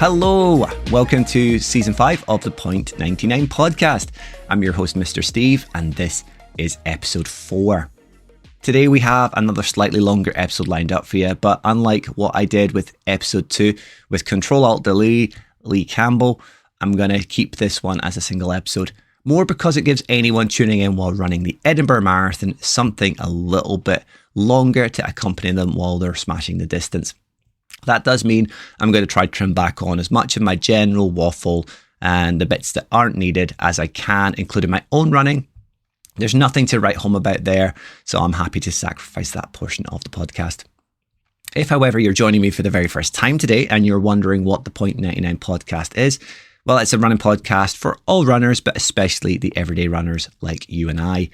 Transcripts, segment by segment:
Hello, welcome to Season 5 of the Point 99 podcast. I'm your host, Mr. Steve, and this is Episode 4. Today we have another slightly longer episode lined up for you, but unlike what I did with Episode 2 with Control-Alt-Delete, Lee Campbell, I'm going to keep this one as a single episode, more because it gives anyone tuning in while running the Edinburgh Marathon something a little bit longer to accompany them while they're smashing the distance. That does mean I'm going to try to trim back on as much of my general waffle and the bits that aren't needed as I can, including my own running. There's nothing to write home about there, so I'm happy to sacrifice that portion of the podcast. If, however, you're joining me for the very first time today and you're wondering what the Point 99 podcast is, well, it's a running podcast for all runners, but especially the everyday runners like you and I.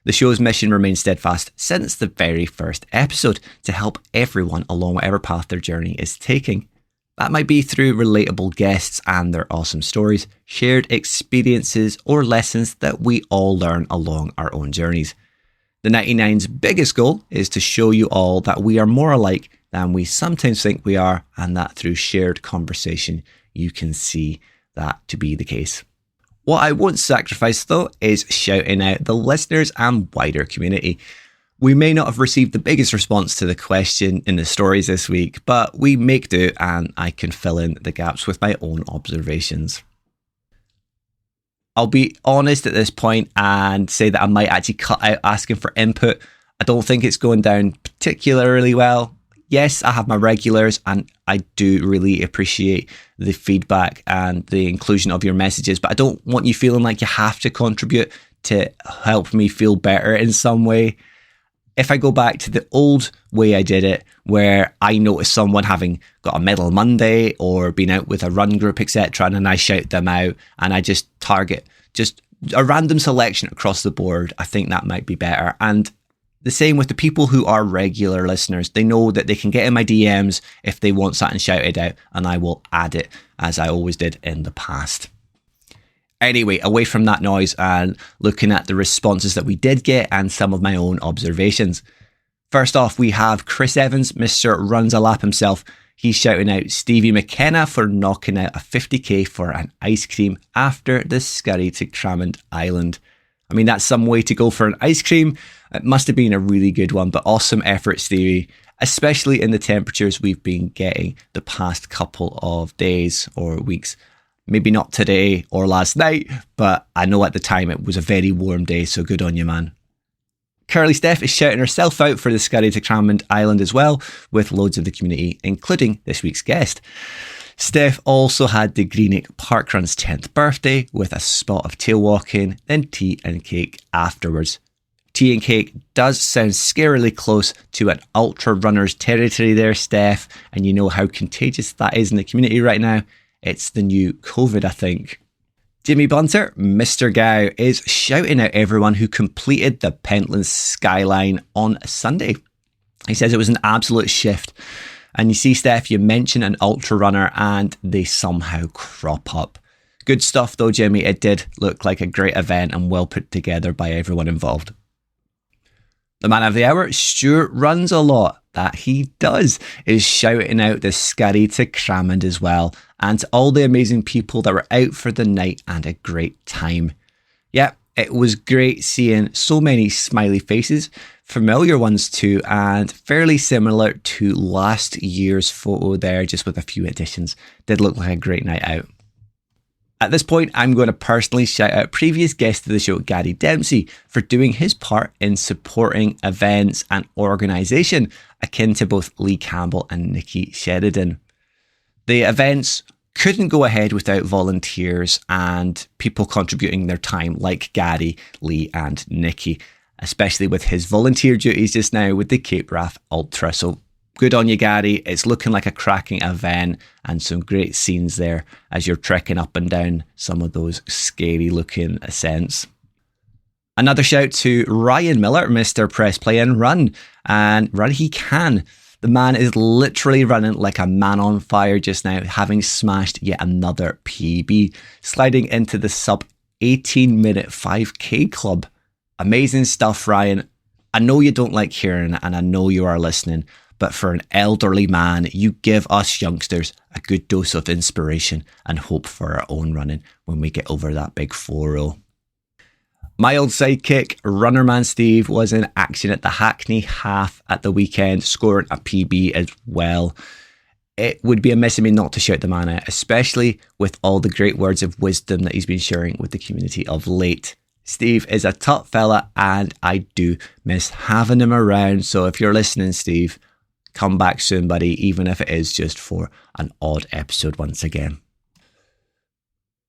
The show's mission remains steadfast since the very first episode to help everyone along whatever path their journey is taking. That might be through relatable guests and their awesome stories, shared experiences, or lessons that we all learn along our own journeys. The 99's biggest goal is to show you all that we are more alike than we sometimes think we are, and that through shared conversation, you can see that to be the case. What I won't sacrifice, though, is shouting out the listeners and wider community. We may not have received the biggest response to the question in the stories this week, but we make do and I can fill in the gaps with my own observations. I'll be honest at this point and say that I might actually cut out asking for input. I don't think it's going down particularly well. Yes, I have my regulars and I do really appreciate the feedback and the inclusion of your messages, but I don't want you feeling like you have to contribute to help me feel better in some way. If I go back to the old way I did it, where I noticed someone having got a medal Monday or been out with a run group, etc., and then I shout them out and I just target just a random selection across the board, I think that might be better. And the same with the people who are regular listeners. They know that they can get in my DMs if they want something shouted out, and I will add it as I always did in the past. Anyway, away from that noise and looking at the responses that we did get and some of my own observations. First off, we have Chris Evans, Mr. Runs a Lap himself. He's shouting out Stevie McKenna for knocking out a 50k for an ice cream after the scurry to Cramond Island. I mean, that's some way to go for an ice cream. It must have been a really good one, but awesome effort, Stevie, especially in the temperatures we've been getting the past couple of days or weeks. Maybe not today or last night, but I know at the time it was a very warm day, so good on you, man. Curly Steph is shouting herself out for the scurry to Cramond Island as well, with loads of the community, including this week's guest. Steph also had the Greenock Parkrun's 10th birthday with a spot of tail walking, then tea and cake afterwards. Tea and cake does sound scarily close to an ultra runner's territory there, Steph, and you know how contagious that is in the community right now. It's the new COVID, I think. Jimmy Bunter, Mr. Gow, is shouting out everyone who completed the Pentland Skyline on Sunday. He says it was an absolute shift. And you see, Steph, you mention an ultra runner and they somehow crop up. Good stuff though, Jimmy. It did look like a great event and well put together by everyone involved. The man of the hour, Stuart Runs a Lot. That he does, is shouting out the scurry to Cramond as well, and to all the amazing people that were out for the night and a great time. Yeah, it was great seeing so many smiley faces, familiar ones too, and fairly similar to last year's photo there, just with a few additions. Did look like a great night out. At this point, I'm going to personally shout out previous guest of the show, Gary Dempsey, for doing his part in supporting events and organisation akin to both Lee Campbell and Nikki Sheridan. The events couldn't go ahead without volunteers and people contributing their time like Gary, Lee and Nikki, especially with his volunteer duties just now with the Cape Wrath Ultra. So good on you, Gary. It's looking like a cracking event and some great scenes there as you're trekking up and down some of those scary looking ascents. Another shout to Ryan Miller, Mr. Press Play and Run. And run he can. The man is literally running like a man on fire just now, having smashed yet another PB, sliding into the sub 18 minute 5k club. Amazing stuff, Ryan. I know you don't like hearing it and I know you are listening, but for an elderly man, you give us youngsters a good dose of inspiration and hope for our own running when we get over that big 4-0. My old sidekick, Runnerman Steve, was in action at the Hackney Half at the weekend, scoring a PB as well. It would be amiss of me not to shout the man out, especially with all the great words of wisdom that he's been sharing with the community of late. Steve is a top fella and I do miss having him around. So if you're listening, Steve, come back soon, buddy, even if it is just for an odd episode once again.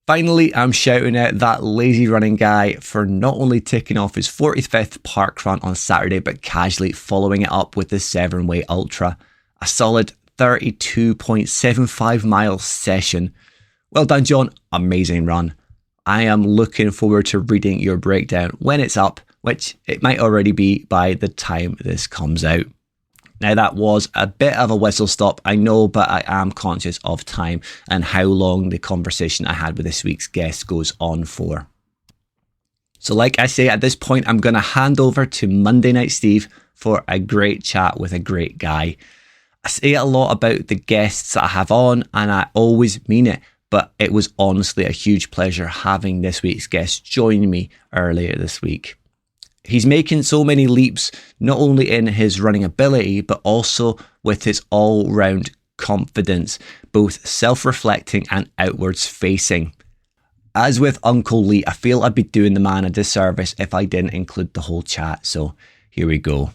Finally, I'm shouting out that lazy running guy for not only ticking off his 45th park run on Saturday, but casually following it up with the Severn Way Ultra, a solid 32.75 mile session. Well done, John. Amazing run. I am looking forward to reading your breakdown when it's up, which it might already be by the time this comes out. Now, that was a bit of a whistle stop, I know, but I am conscious of time and how long the conversation I had with this week's guest goes on for. So like I say, at this point, I'm going to hand over to Monday Night Steve for a great chat with a great guy. I say a lot about the guests that I have on, and I always mean it, but it was honestly a huge pleasure having this week's guest join me earlier this week. He's making so many leaps, not only in his running ability, but also with his all-round confidence, both self-reflecting and outwards facing. As with Uncle Lee, I feel I'd be doing the man a disservice if I didn't include the whole chat, so here we go.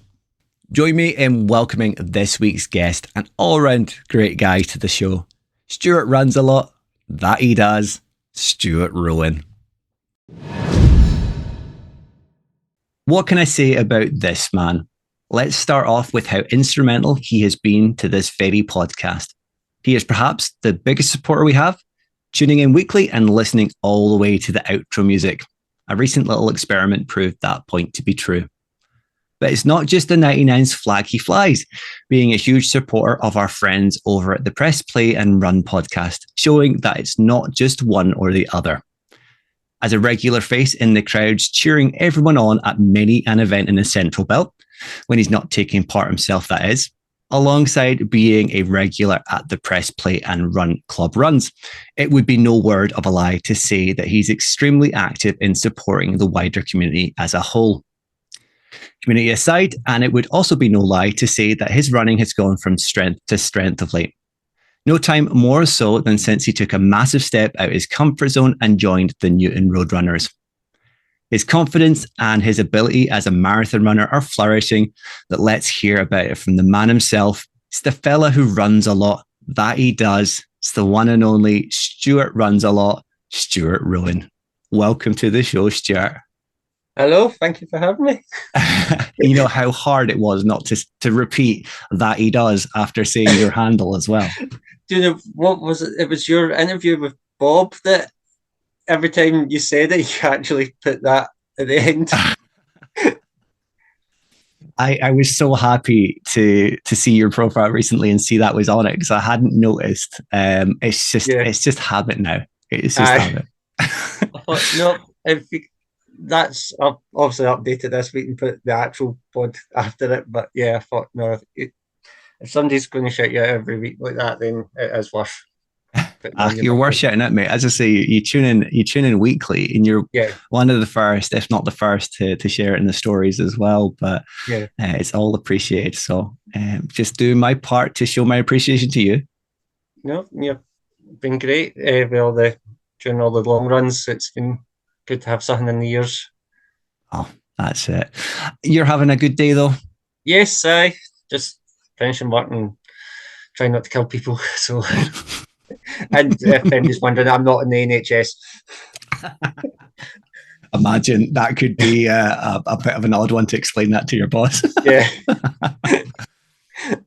Join me in welcoming this week's guest, an all-round great guy to the show. Stuart runs a lot, that he does, Stuart Rowan. What can I say about this man? Let's start off with how instrumental he has been to this very podcast. He is perhaps the biggest supporter we have, tuning in weekly and listening all the way to the outro music. A recent little experiment proved that point to be true. But it's not just the 99's flag he flies, being a huge supporter of our friends over at the Press Play and Run podcast, showing that it's not just one or the other. As a regular face in the crowds, cheering everyone on at many an event in the Central Belt, when he's not taking part himself, that is, alongside being a regular at the Press Play and Run Club runs. It would be no word of a lie to say that he's extremely active in supporting the wider community as a whole. Community aside, and it would also be no lie to say that his running has gone from strength to strength of late. No time more so than since he took a massive step out his comfort zone and joined the Newton Roadrunners. His confidence and his ability as a marathon runner are flourishing, but let's hear about it from the man himself. It's the fella who runs a lot, that he does. It's the one and only Stuart Runs a Lot, Stuart Rowan. Welcome to the show, Stuart. Hello, thank you for having me. You know how hard it was not to repeat that he does after saying your handle as well. Do you know what was it? It was your interview with Bob that every time you said it, you actually put that at the end. I was so happy to see your profile recently and see that was on it because I hadn't noticed. It's just habit now. It's just habit. I thought, that's I've obviously updated this week and put the actual pod after it. But yeah, I thought if somebody's going to shout you out every week like that, then it is worth. You're worth shouting at, mate. As I say, you tune in weekly, and you're one of the first, if not the first, to share it in the stories as well. But it's all appreciated. So just doing my part to show my appreciation to you. No, you've been great during all the long runs. It's been good to have something in the ears. Oh, that's it. You're having a good day though? Yes, I just finishing work and trying not to kill people. So, and if anybody's wondering, I'm not in the NHS. Imagine that could be a bit of an odd one to explain that to your boss. Yeah.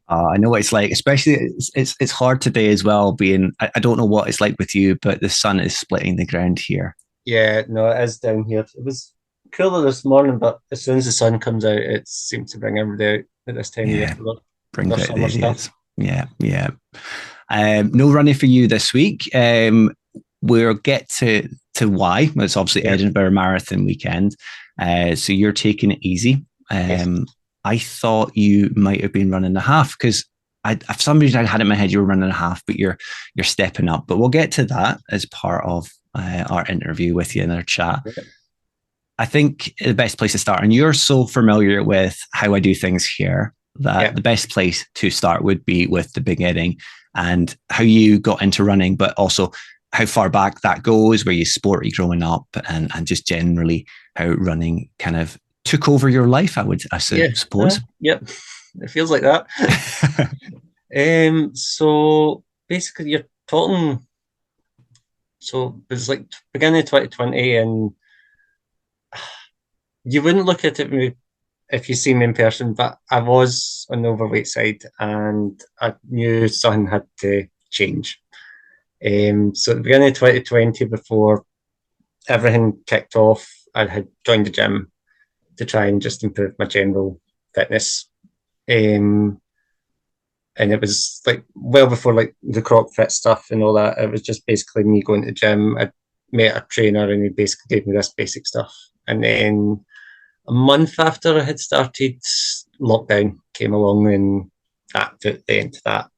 I know what it's like, especially it's hard today as well. I don't know what it's like with you, but the sun is splitting the ground here. Yeah, no, it is down here. It was cooler this morning, but as soon as the sun comes out, it seems to bring everybody out at this time of year. Brings out the idiots. Yeah. No running for you this week. We'll get to why. It's obviously Edinburgh Marathon weekend. So you're taking it easy. Yes. I thought you might have been running a half because for some reason I had in my head you were running a half, but you're stepping up. But we'll get to that as part of our interview with you in our chat. I think the best place to start, and you're so familiar with how I do things here, that the best place to start would be with the beginning and how you got into running, but also how far back that goes, where you sporty growing up, and just generally how running kind of took over your life, I suppose. Yep. It feels like that. So basically you're talking, so it was like beginning of 2020, and you wouldn't look at it if you see me in person, but I was on the overweight side and I knew something had to change. So at the beginning of 2020, before everything kicked off, I had joined the gym to try and just improve my general fitness. And it was like well before like the CrossFit stuff and all that. It was just basically me going to the gym. I met a trainer and he basically gave me this basic stuff. And then a month after I had started, lockdown came along and that put the end to that.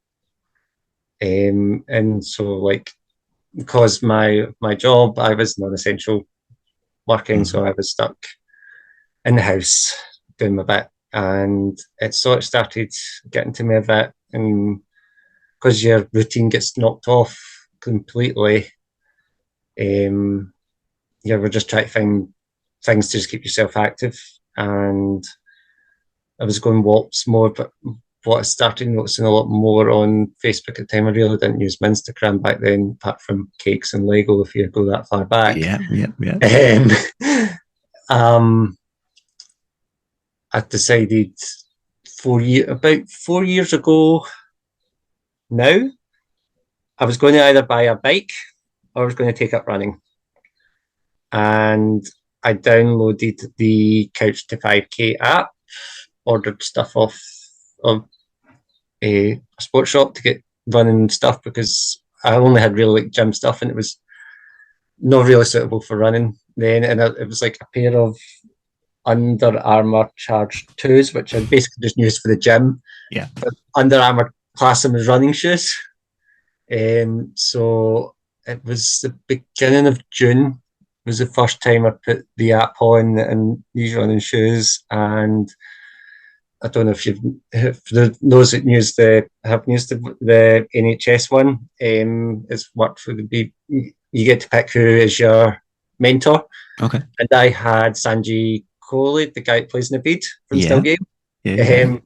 And so like, because my job, I was non-essential working, so I was stuck in the house doing my bit. And it sort of started getting to me a bit, and because your routine gets knocked off completely, we're just trying to find things to just keep yourself active. And I was going walks more, but what I started noticing a lot more on Facebook at the time, I really didn't use my Instagram back then, apart from cakes and Lego, if you go that far back. Yeah. I decided about 4 years ago now, I was going to either buy a bike or I was going to take up running. And I downloaded the Couch to 5K app, ordered stuff off of a sports shop to get running stuff, because I only had really like gym stuff and it was not really suitable for running then. And it was like a pair of Under Armour Charge 2s, which I basically just used for the gym. Yeah. But Under Armour class them as running shoes. So it was the beginning of June was the first time I put the app on and these running shoes. And I don't know if those that have used the NHS one, it's worked for you get to pick who is your mentor. Okay. And I had Sanjay Kohli, the guy that plays Naveed from Stillgame. Yeah.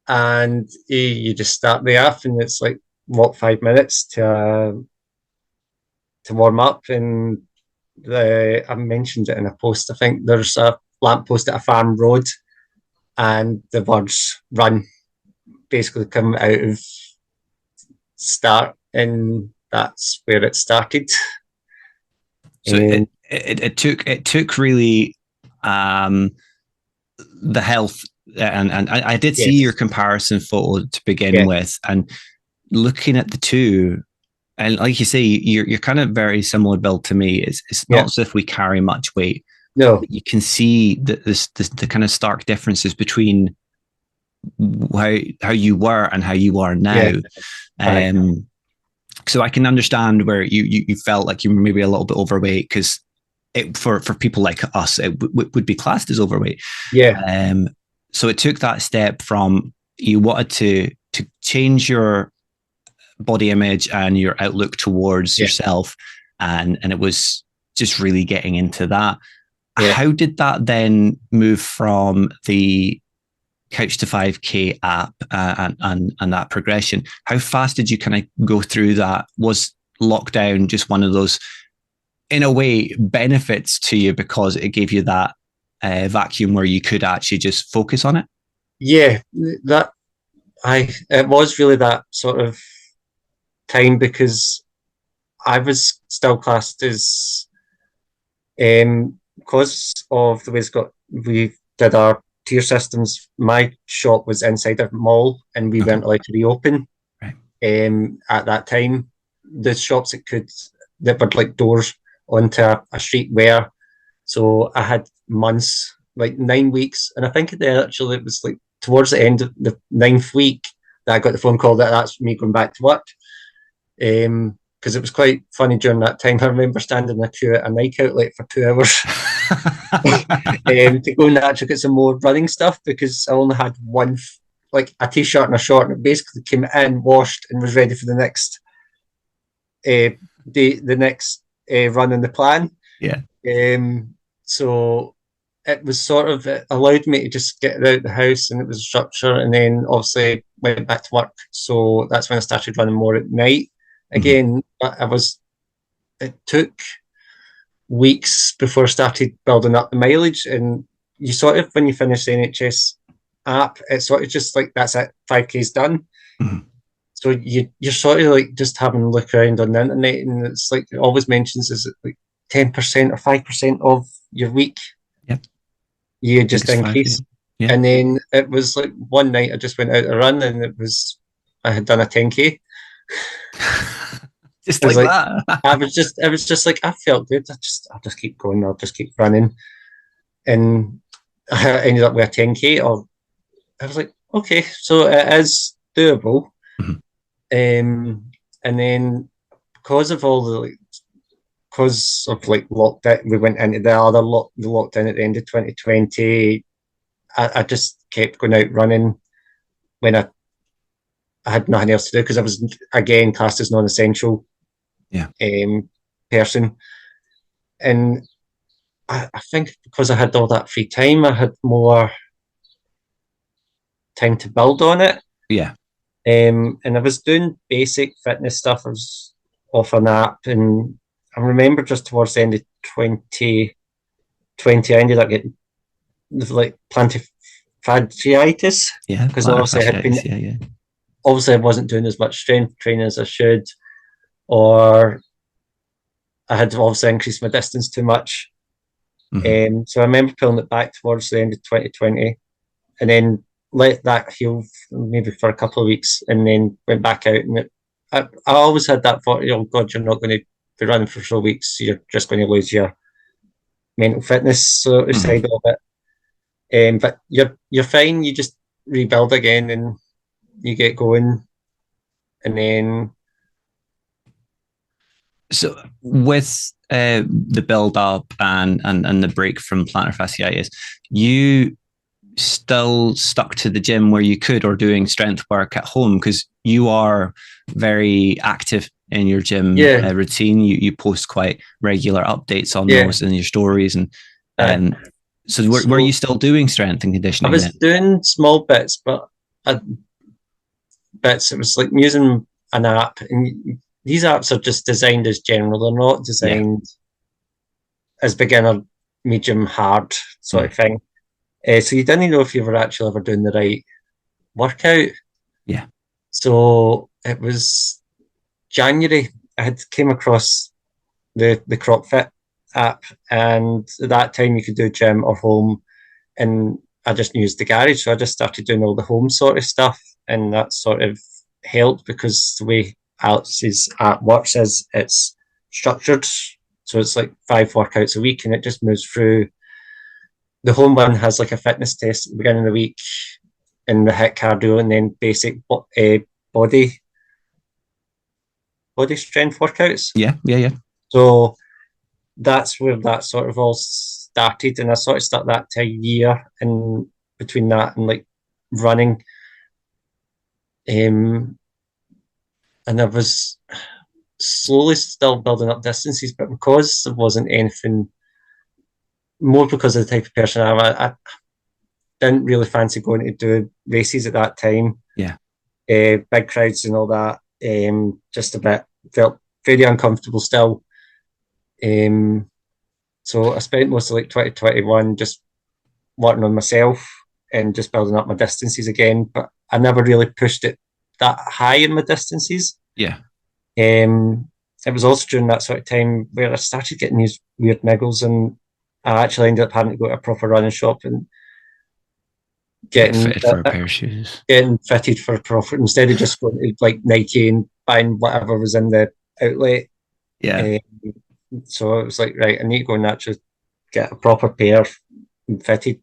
And you just start the app and it's like walk 5 minutes to warm up. And I mentioned it in a post. I think there's a lamppost at a farm road, and the words "run" basically come out of start, and that's where it started. So it took really the health, and I did see your comparison photo to begin with, and looking at the two. And like you say, you're kind of very similar build to me. It's not as if we carry much weight. No, you can see the kind of stark differences between how you were and how you are now. So I can understand where you felt like you were maybe a little bit overweight, because for people like us, it would be classed as overweight. Yeah. So it took that step from you wanted to change your body image and your outlook towards yourself, and it was just really getting into that. How did that then move from the Couch to 5K app and that progression? How fast did you kind of go through that? Was lockdown just one of those, in a way, benefits to you because it gave you that vacuum where you could actually just focus on it? Yeah, it was really that sort of time, because I was still classed as, because of the way we did our tier systems, my shop was inside a mall and we weren't allowed to reopen. Right. At that time, the shops that were like doors onto a street were. So I had months like 9 weeks, and I think actually it was like towards the end of the 9th week that I got the phone call that that's me going back to work. Because it was quite funny during that time. I remember standing in a queue at a Nike outlet for 2 hours to go and actually get some more running stuff because I only had one, like a t-shirt and a short, and it basically came in, washed, and was ready for the next day, the next run in the plan. Yeah. So it was sort of, it allowed me to just get out of the house, and it was structure, and then obviously went back to work. So that's when I started running more at night. Again, it took weeks before I started building up the mileage. And you sort of, when you finish the NHS app, it's sort of just like, that's it, 5K's done. Mm-hmm. So you're sort of like just having a look around on the internet, and it's like, it always mentions, is it like 10% or 5% of your week? Yep. You just increase. 5, yeah. And then it was like one night I just went out to run, and I had done a 10K. Just like that. It was just like, I felt good. I'll just keep going. I'll just keep running. And I ended up with a 10K. I was like, okay, so it is doable. Mm-hmm. And then because of lockdown, we went into the lockdown at the end of 2020. I just kept going out running when I had nothing else to do, because I was, again, classed as non-essential person. And I think because I had all that free time, I had more time to build on it. Yeah. And I was doing basic fitness stuff. I was off an app, and I remember just towards the end of 2020, I ended up getting like plantar fasciitis. Yeah. Because obviously obviously I wasn't doing as much strength training as I should, or I had obviously increased my distance too much. Mm-hmm. So I remember pulling it back towards the end of 2020, and then let that heal maybe for a couple of weeks, and then went back out. And I always had that thought, oh God, you're not going to be running for 4 weeks. You're just going to lose your mental fitness sort of side of it. But you're fine. You just rebuild again, and you get going. And then, so with the build up and the break from plantar fasciitis, you still stuck to the gym where you could, or doing strength work at home, because you are very active in your gym routine. You post quite regular updates on those in your stories, and so were you still doing strength and conditioning? I was doing small bits, but it was like using an app, and these apps are just designed as general. They're not designed as beginner, medium, hard sort of thing. So you didn't know if you were actually ever doing the right workout. Yeah. So it was January. I had came across the CrockFit app, and at that time you could do gym or home, and I just used the garage. So I just started doing all the home sort of stuff, and that sort of helped, because the way Alex's app works is it's structured. So it's like 5 workouts a week, and it just moves through. The home one has like a fitness test at the beginning of the week, and the HIIT cardio, and then basic body strength workouts. Yeah. So that's where that sort of all started, and I sort of stuck that to a year, and between that and like running, and I was slowly still building up distances, but because there wasn't anything more, because of the type of person I didn't really fancy going to do races at that time. Yeah. Big crowds and all that. Just a bit, felt very uncomfortable still. So I spent most of like 2021 just working on myself and just building up my distances again, but I never really pushed it that high in my distances. Yeah. It was also during that sort of time where I started getting these weird niggles, and I actually ended up having to go to a proper running shop and getting fitted for a pair of shoes. Getting fitted for a proper, instead of just going to like Nike and buying whatever was in the outlet. Yeah. So it was like, right, I need to go and actually get a proper pair fitted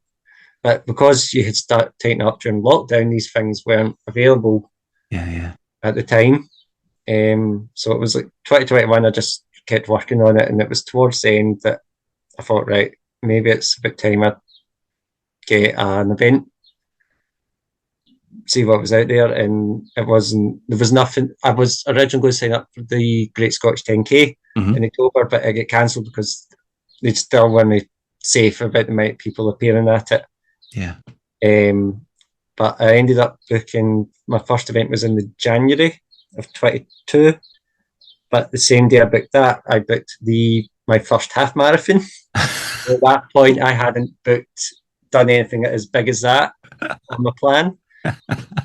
But because you had started taking up during lockdown, these things weren't available at the time. So it was like 2021, I just kept working on it, and it was towards the end that I thought, right, maybe it's about time I get an event, see what was out there, and there was nothing. I was originally going to sign up for the Great Scottish 10K in October, but it got cancelled because they still weren't safe about the amount of people appearing at it. Yeah. But I ended up booking, my first event was in the January of 22. But the same day I booked that, I booked my first half marathon. At that point, I hadn't done anything as big as that on my plan.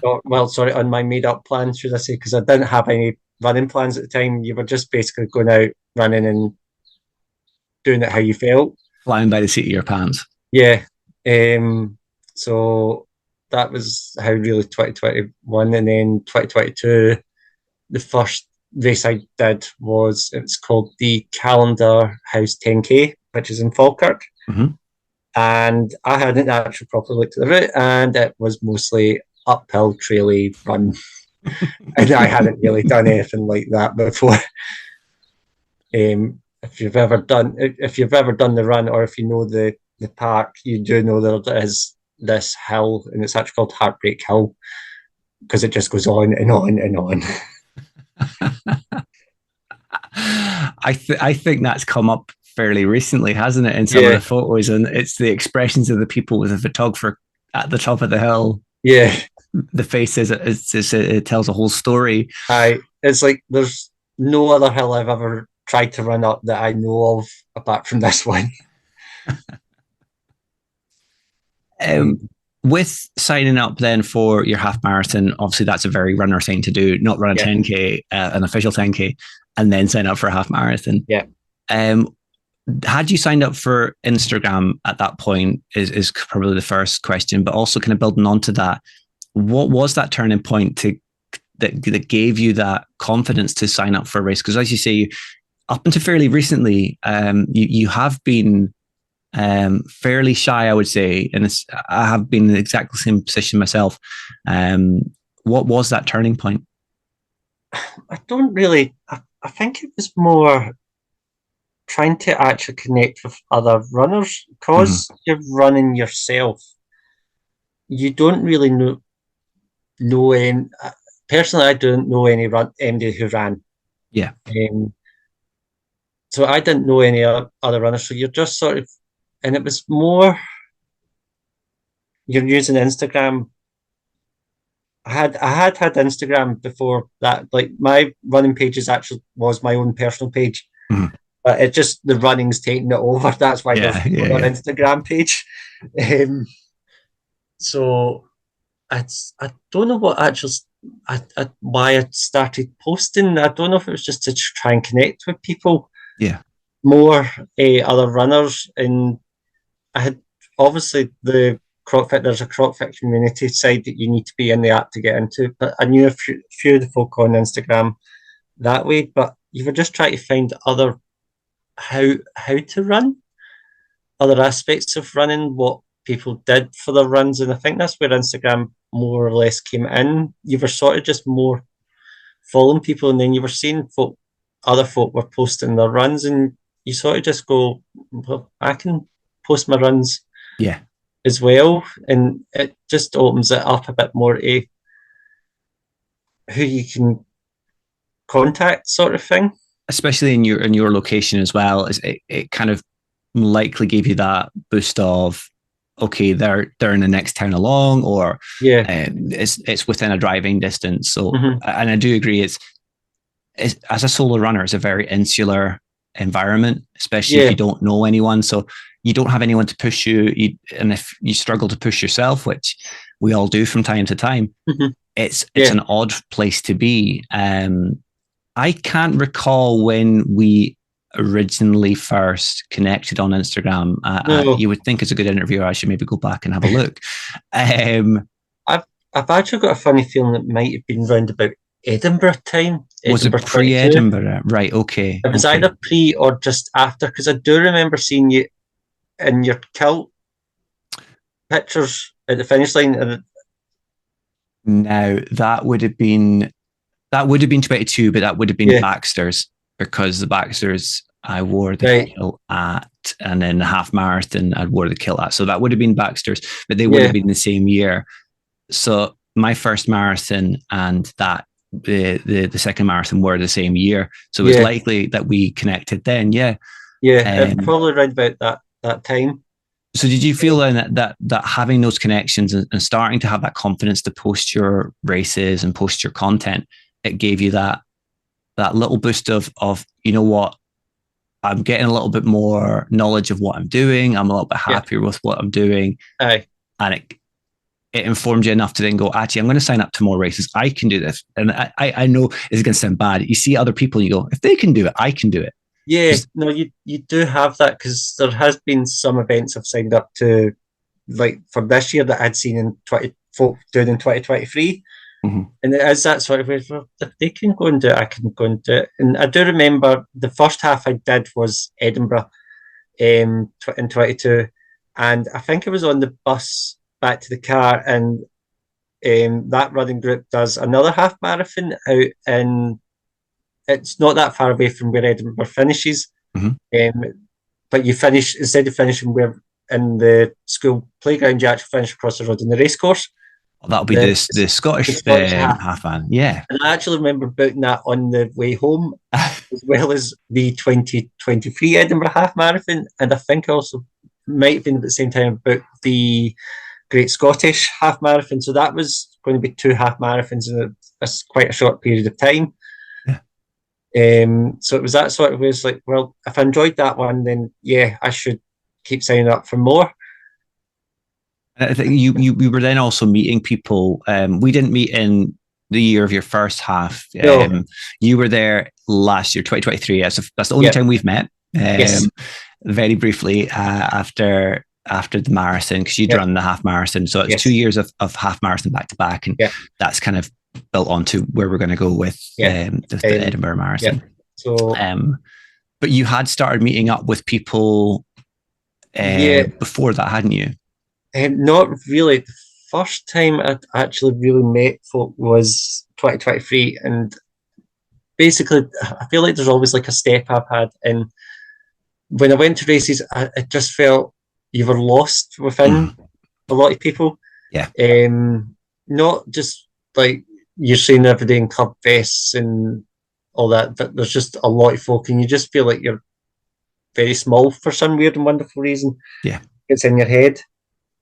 On my made-up plan, should I say, because I didn't have any running plans at the time. You were just basically going out, running and doing it how you felt. Flying by the seat of your pants. Yeah. So that was how really 2021. And then 2022, the first race I did it's called the Calendar House 10K, which is in Falkirk. And I hadn't actually properly looked at the route, and it was mostly uphill, traily run. And I hadn't really done anything like that before. If you've ever done the run, or if you know the park, you do know there is this hill, and it's actually called Heartbreak Hill because it just goes on and on and on. I think that's come up fairly recently, hasn't it, in some of the photos, and it's the expressions of the people with the photographer at the top of the hill. Yeah, the faces. It tells a whole story. It's like there's no other hill I've ever tried to run up that I know of apart from this one. With signing up then for your half marathon, obviously that's a very runner thing to do, not run a 10K, an official 10K, and then sign up for a half marathon. Yeah. Had you signed up for Instagram at that point is probably the first question, but also kind of building onto that, what was that turning point that gave you that confidence to sign up for a race? Because as you say, up until fairly recently, you have been fairly shy, I would say, and I have been in exactly the same position myself. What was that turning point? I don't really. I think it was more trying to actually connect with other runners, because you're running yourself. You don't really know any. Personally, I don't know anybody who ran. Yeah. So I didn't know any other runners. So you're just sort of, and it was more, you're using Instagram. I had Instagram before that. Like my running page was my own personal page, but it just, the running's taking it over. That's why there's an Instagram page. So I don't know what actually why I started posting. I don't know if it was just to try and connect with people. Yeah, more other runners, and I had obviously there's a CrossFit community side that you need to be in the app to get into, but I knew a few of the folk on Instagram that way, but you were just trying to find other how to run, other aspects of running, what people did for their runs, and I think that's where Instagram more or less came in. You were sort of just more following people, and then you were seeing other folk were posting their runs, and you sort of just go, well, I can post my runs as well, and it just opens it up a bit more to who you can contact, sort of thing. Especially in your location as well, it kind of likely gave you that boost of, okay, they're in the next town along, or it's within a driving distance. So, and I do agree, it's as a solo runner, it's a very insular environment, especially if you don't know anyone. So you don't have anyone to push you, and if you struggle to push yourself, which we all do from time to time, it's an odd place to be. I can't recall when we originally first connected on Instagram. You would think as a good interviewer, I should maybe go back and have a look. I've actually got a funny feeling it might have been round about Edinburgh time. Was it pre-Edinburgh? Right, okay. It was either pre or just after, because I do remember seeing you in your kilt. pictures at the finish line? Now that would have been 22, but that would have been Baxter's, because the Baxter's I wore the kilt at, and then the half marathon I wore the kilt at. So that would have been Baxter's, but they would have been the same year. So my first marathon and that the second marathon were the same year. So it was likely that we connected then. Yeah. Probably right about that time. So did you feel then that having those connections and starting to have that confidence to post your races and post your content, it gave you that little boost of, you know what, I'm getting a little bit more knowledge of what I'm doing. I'm a little bit happier with what I'm doing. And it informed you enough to then go, actually, I'm going to sign up to more races. I can do this. And I know it's going to sound bad. You see other people and you go, if they can do it, I can do it. Yeah, no, you do have that, because there has been some events I've signed up to, like for this year, that I'd seen in 2023. Mm-hmm. And it is that sort of way, well, if they can go and do it, I can go and do it. And I do remember the first half I did was Edinburgh in 22. And I think I was on the bus back to the car, and that running group does another half marathon out in, it's not that far away from where Edinburgh finishes. Mm-hmm. But you finish, instead of finishing where in the school playground, you actually finish across the road in the racecourse. That'll be the Scottish half man. Yeah. And I actually remember booking that on the way home, as well as the 2023 Edinburgh Half Marathon. And I think I also might have been at the same time booked the Great Scottish Half Marathon. So that was going to be 2 half marathons in quite a short period of time. So it was that sort of way. It's like, well, if I enjoyed that one, then I should keep signing up for more. I think you were then also meeting people. We didn't meet in the year of your first half. No. You were there last year, 2023. That's the only time we've met. Very briefly after the marathon, because you'd run the half marathon. So it's 2 years of half marathon back to back, and that's kind of built onto where we're going to go with the Edinburgh Marathon. So, but you had started meeting up with people before that, hadn't you? Not really. The first time I actually really met folk was 2023, and basically I feel like there's always like a step I've had. And when I went to races, I just felt you were lost within a lot of people. Not just like you're seeing every day in club vests and all that, but there's just a lot of folk, and you just feel like you're very small for some weird and wonderful reason. It's in your head.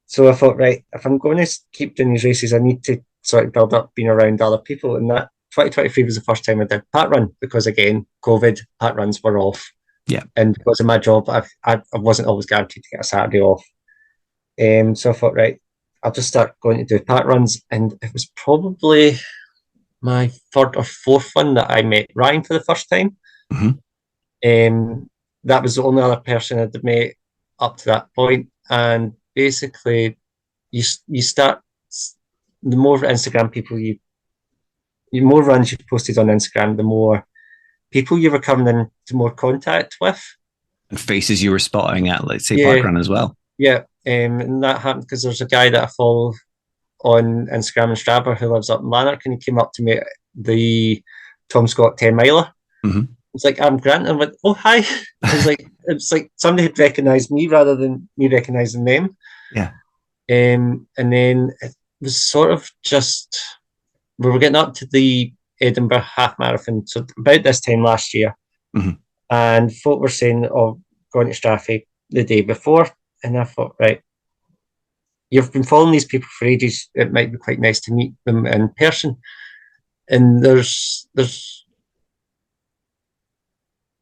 So I thought, right, if I'm going to keep doing these races, I need to sort of build up being around other people. And that 2023 was the first time I did Pat Run, because again, COVID, Pat Runs were off. And because of my job, I wasn't always guaranteed to get a Saturday off. So I thought, right, I'll just start going to do Pat Runs. And it was probably my 3rd or 4th one that I met Ryan for the first time. That was the only other person I'd met up to that point. And basically, you start, the more Instagram people the more runs you posted on Instagram, the more people you were coming into more contact with. And faces you were spotting at, let's say, Parkrun as well. And that happened because there's a guy that I follow on Instagram and Strava who lives up in Lanark, and he came up to me at the Tom Scott 10 miler. It's like, I'm Grant. I'm like, oh, hi. It's like somebody had recognised me rather than me recognising them. And then it was sort of just, we were getting up to the Edinburgh Half Marathon, so about this time last year. And folk were saying, oh, going to Strathie the day before. And I thought, right, you've been following these people for ages. It might be quite nice to meet them in person. And there's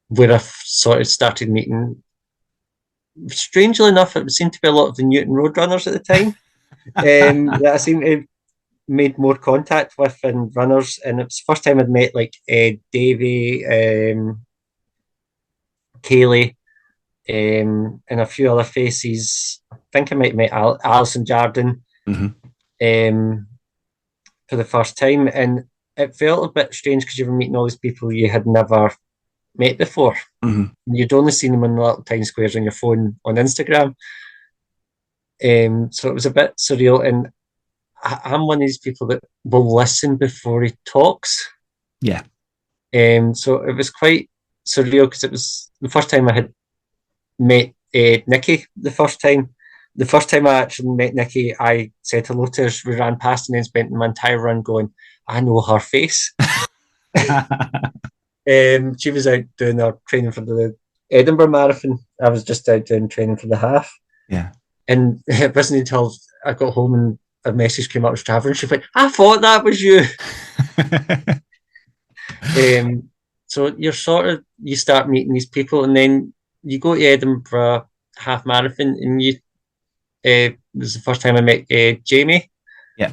where I've sort of started meeting, strangely enough, it seemed to be a lot of the Newton Road runners at the time that I seem to have made more contact with, and runners. And it was the first time I'd met like Davey, Kaylee, and a few other faces. I think I might have met Alison Jardine for the first time. And it felt a bit strange because you were meeting all these people you had never met before. You'd only seen them in the little tiny squares on your phone on Instagram. So it was a bit surreal, and I'm one of these people that will listen before he talks. Yeah. So it was quite surreal because it was the first time I had met Nikki. The first time I actually met Nikki, I said hello to her. We ran past and then spent my entire run going, I know her face. She was out doing her training for the Edinburgh Marathon. I was just out doing training for the half. Yeah. And it wasn't until I got home and a message came up with Strava, and she was like, I thought that was you. So you start meeting these people, and then you go to Edinburgh half marathon, and it was the first time I met Jamie. Yeah.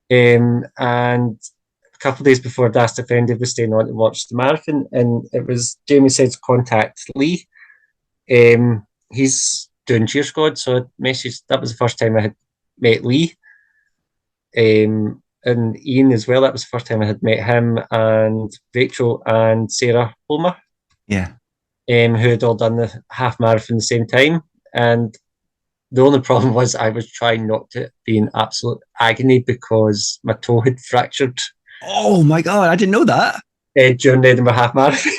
And a couple of days before, I'd asked a friend if was staying on to watch the marathon, and it was Jamie said to contact Lee. He's doing cheer squad, so I messaged. That was the first time I had met Lee. And Ian as well. That was the first time I had met him, and Rachel and Sarah Homer. Yeah. Who had all done the half marathon at the same time. And the only problem was I was trying not to be in absolute agony because my toe had fractured. Oh my God, I didn't know that. During the Edinburgh half marathon.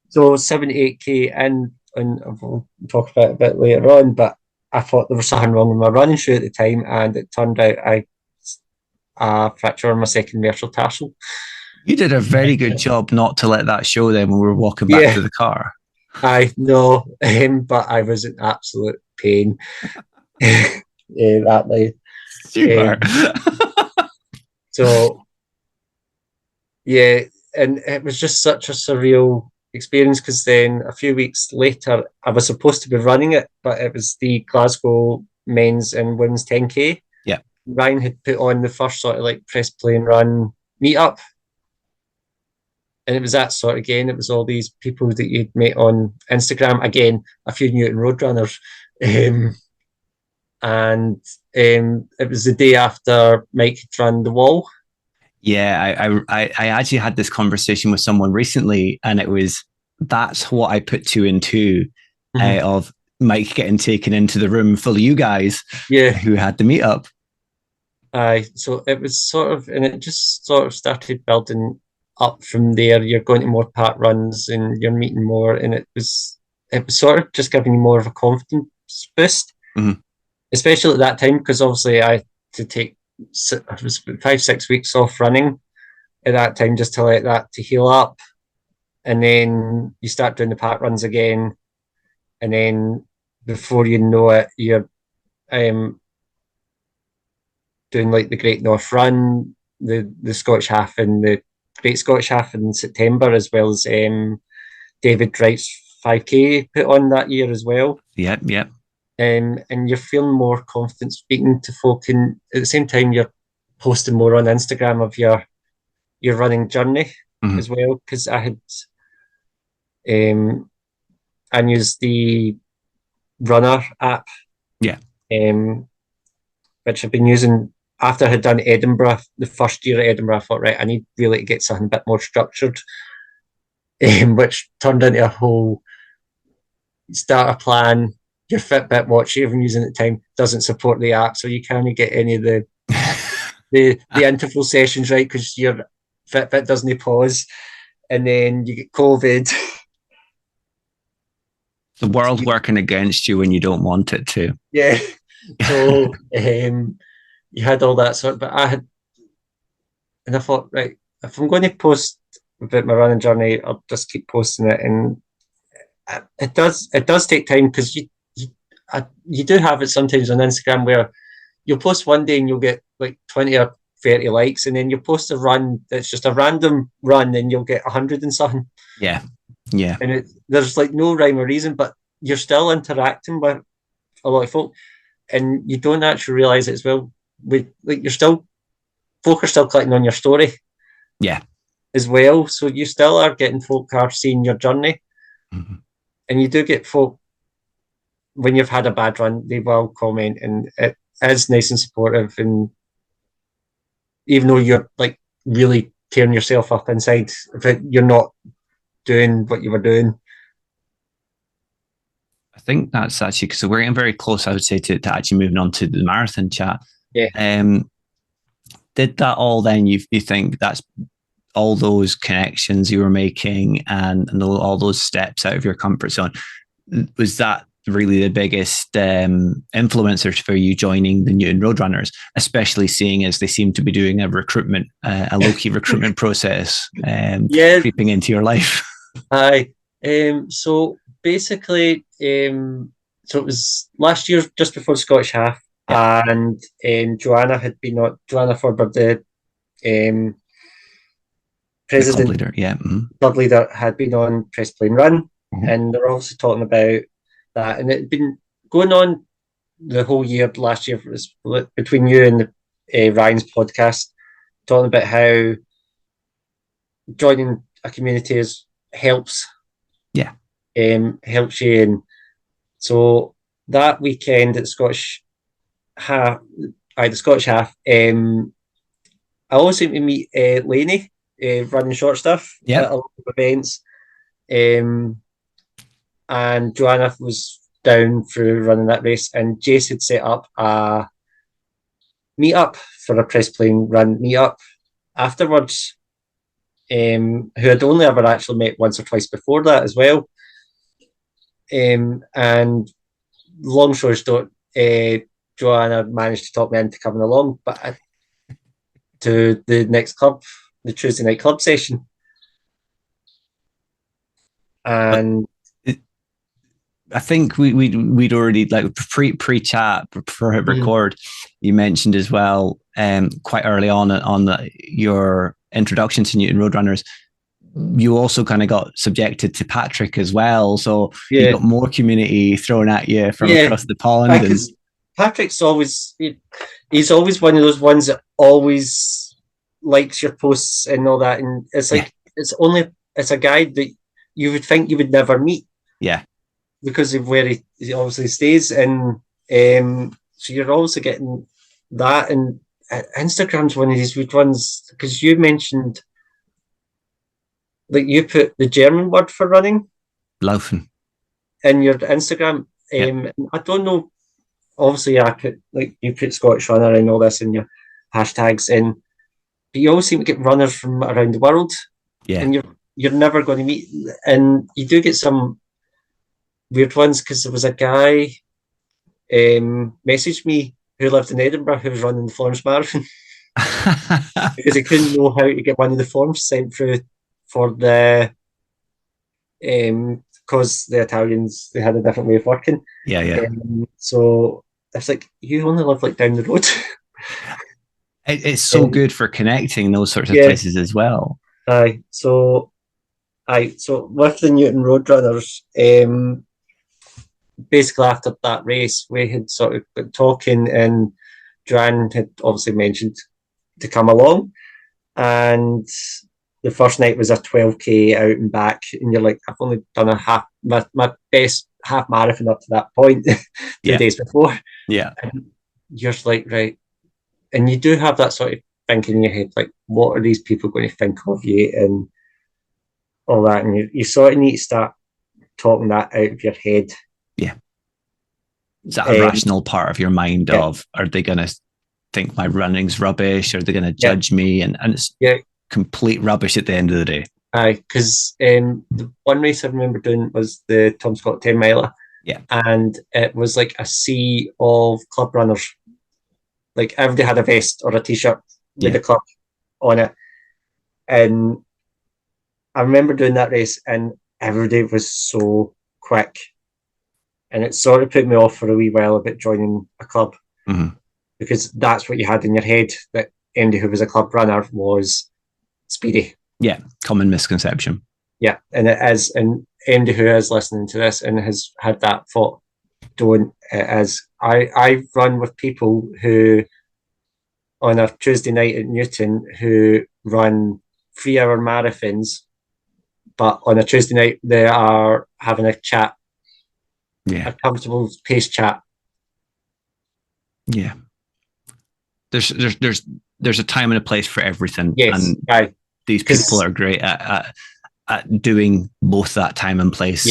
So 78k in, and we'll talk about it a bit later on, but I thought there was something wrong with my running shoe at the time, and it turned out I fractured my second metatarsal. You did a very good job not to let that show then when we were walking back to the car. I know, but I was in absolute pain that night. So, yeah, and it was just such a surreal experience because then a few weeks later, I was supposed to be running it, but it was the Glasgow men's and women's 10K. Yeah. Ryan had put on the first sort of like press play and run meetup. And it was that sort of, again, it was all these people that you'd met on Instagram. Again, a few Newton Road runners. And it was the day after Mike had run the wall. Yeah, I actually had this conversation with someone recently, and that's what I put two and two of Mike getting taken into the room full of you guys who had the meetup. So it was sort of, and it just sort of started building up from there. You're going to more park runs and you're meeting more, and it was sort of just giving you more of a confidence boost, especially at that time, because obviously I had to take, it was 5-6 weeks off running at that time just to let that to heal up, and then you start doing the park runs again, and then before you know it, you're doing like the Great North Run, the Scottish Half, and the Great Scottish Half in September, as well as David Wright's 5K put on that year as well. Yep. And you're feeling more confident speaking to folk, and at the same time you're posting more on Instagram of your running journey as well, because I had I used the Runner app, which I've been using after I had done Edinburgh, the first year at Edinburgh. I thought, right, I need really to get something a bit more structured, which turned into a whole start a plan. Your Fitbit watch you've been using at the time doesn't support the app, so you can't get any of the interval sessions right because your Fitbit doesn't pause, and then you get COVID. The world working against you when you don't want it to. Yeah. So you had all that sort, but I thought, right, if I'm going to post about my running journey, I'll just keep posting it, and it does take time because you do have it sometimes on Instagram where you'll post one day and you'll get like 20 or 30 likes, and then you post a run that's just a random run and you'll get 100 and something. Yeah. And there's like no rhyme or reason, but you're still interacting with a lot of folk, and you don't actually realize it as well. Folk are still clicking on your story. Yeah. As well. So you still are getting folk are seeing your journey. And you do get folk, when you've had a bad run, they will comment, and it is nice and supportive. And even though you're like really tearing yourself up inside, if you're not doing what you were doing. I think that's actually because we're getting very close, I would say, to actually moving on to the marathon chat. Yeah. Did that all then, you think that's all those connections you were making and all those steps out of your comfort zone, was that really the biggest influencers for you joining the Newton Roadrunners, especially seeing as they seem to be doing a low-key recruitment process creeping into your life? Aye. So basically, so it was last year, just before the Scottish Half, and Joanna Forbert, the president, the club leader, club leader, had been on Press Play and Run, and they're obviously talking about that, and it had been going on the whole year. Last year was between you and Ryan's podcast, talking about how joining a community helps helps you. And so that weekend at Scottish Half, the Scottish Half, I also seem to meet Lainey running short stuff at a lot of events. And Joanna was down for running that race, and Jace had set up a meetup for a Press Play and Run meetup afterwards, who had only ever actually met once or twice before that as well. And long story short, Joanna managed to talk me into coming along, but to the next club, the Tuesday night club session. And I think we'd already, like, pre-chat, record, you mentioned as well, quite early on your introduction to Newton Roadrunners, you also kind of got subjected to Patrick as well. So you got more community thrown at you from across the pond. Patrick's he's always one of those ones that always likes your posts and all that. And it's like, it's a guy that you would think you would never meet. Yeah. Because of where he obviously stays. And so you're also getting that. And Instagram's one of these weird ones, because you mentioned, like, you put the German word for running, Laufen, in your Instagram. I don't know, obviously I put, like, you put Scottish runner and all this in your hashtags, but you always seem to get runners from around the world. Yeah. And you're never going to meet, and you do get some weird ones, because there was a guy messaged me who lived in Edinburgh who was running the Florence Marathon because he couldn't know how to get one of the forms sent through for the because the Italians, they had a different way of working. So it's like, you only live like down the road. It's so good for connecting those sorts of places as well. So with the Newton Roadrunners, basically after that race, we had sort of been talking, and Joanne had obviously mentioned to come along, and the first night was a 12k out and back, and you're like, I've only done my best half marathon up to that point 2 days before. And you're like, right, and you do have that sort of thinking in your head, like, what are these people going to think of you and all that, and you sort of need to start talking that out of your head. Is that a rational part of your mind of, are they going to think my running's rubbish? Are they going to judge me? And it's complete rubbish at the end of the day. Because the one race I remember doing was the Tom Scott 10 miler. And it was like a sea of club runners. Like, everybody had a vest or a t-shirt with the club on it. And I remember doing that race, and everybody was so quick. And it sort of put me off for a wee while about joining a club, because that's what you had in your head, that anybody who was a club runner was speedy. Common misconception. And it is. And anybody who is listening to this and has had that thought, don't. It is. I run with people who, on a Tuesday night at Newton, who run 3-hour marathons, but on a Tuesday night they are having a chat. A comfortable pace chat. There's a time and a place for everything. And these people are great at doing both that time and place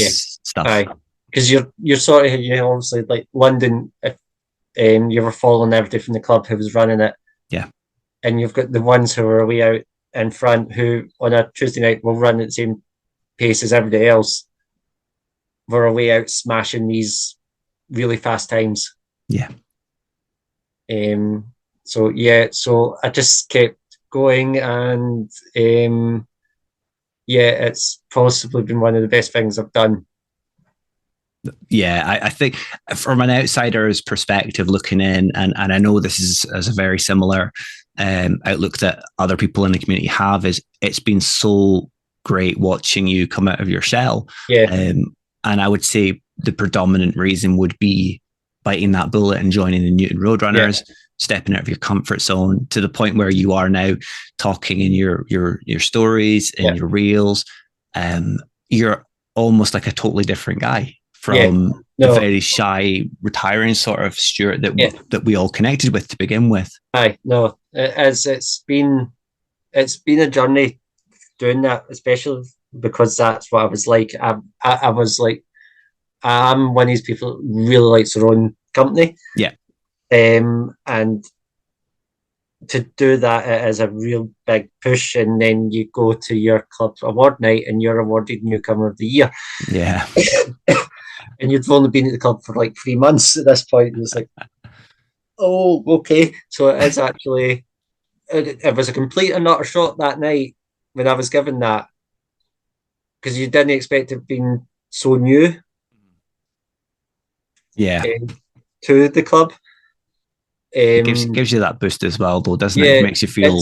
stuff. because you're sort of, obviously like London, if you were following everybody from the club who was running it. Yeah. And you've got the ones who are way out in front who on a Tuesday night will run at the same pace as everybody else. Were away out smashing these really fast times. Yeah. So I just kept going, and it's possibly been one of the best things I've done. Yeah, I think from an outsider's perspective looking in, and I know this is as a very similar outlook that other people in the community have, is it's been so great watching you come out of your shell. Yeah. And I would say the predominant reason would be biting that bullet and joining the Newton Roadrunners, stepping out of your comfort zone to the point where you are now talking in your stories, in your reels. You're almost like a totally different guy from the very shy, retiring sort of Stuart that we all connected with to begin with. It's been a journey doing that, especially because that's what I was like. I was like, I'm one of these people that really likes their own company. Yeah. And to do that, it is a real big push. And then you go to your club award night and you're awarded Newcomer of the Year. Yeah. And you've only been at the club for like 3 months at this point. And it's like, oh, okay. So it is actually, it was a complete and utter shock that night when I was given that, because you didn't expect it being so new. Yeah. To the club. It gives you that boost as well, though, doesn't it? It makes you feel